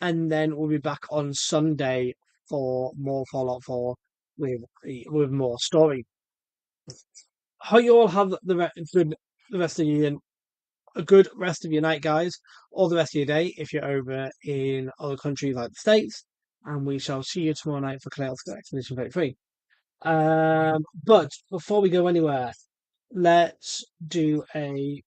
And then we'll be back on Sunday for more Fallout 4 with more story. Hope you all have the rest of your a good rest of your night, guys, or the rest of your day if you're over in other countries like the States. And we shall see you tomorrow night for Chaos Expedition 33. But before we go anywhere, let's do a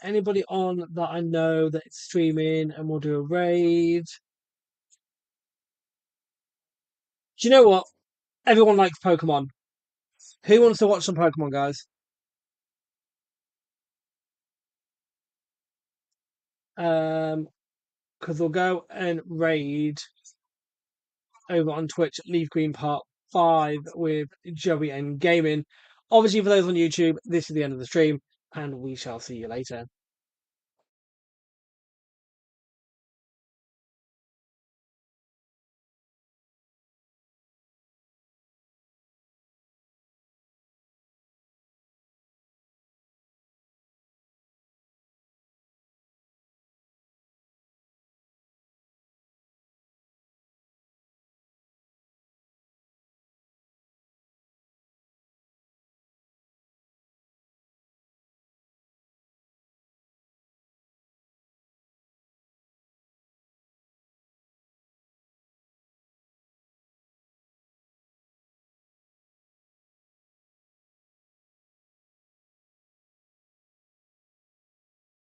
anybody on that I know that's streaming, and we'll do a raid. Do you know what? Everyone likes Pokemon. Who wants to watch some Pokemon, guys? Because we'll go and raid over on Twitch, Leaf Green Part 5 with Joey and Gaming. Obviously, for those on YouTube, this is the end of the stream, and we shall see you later.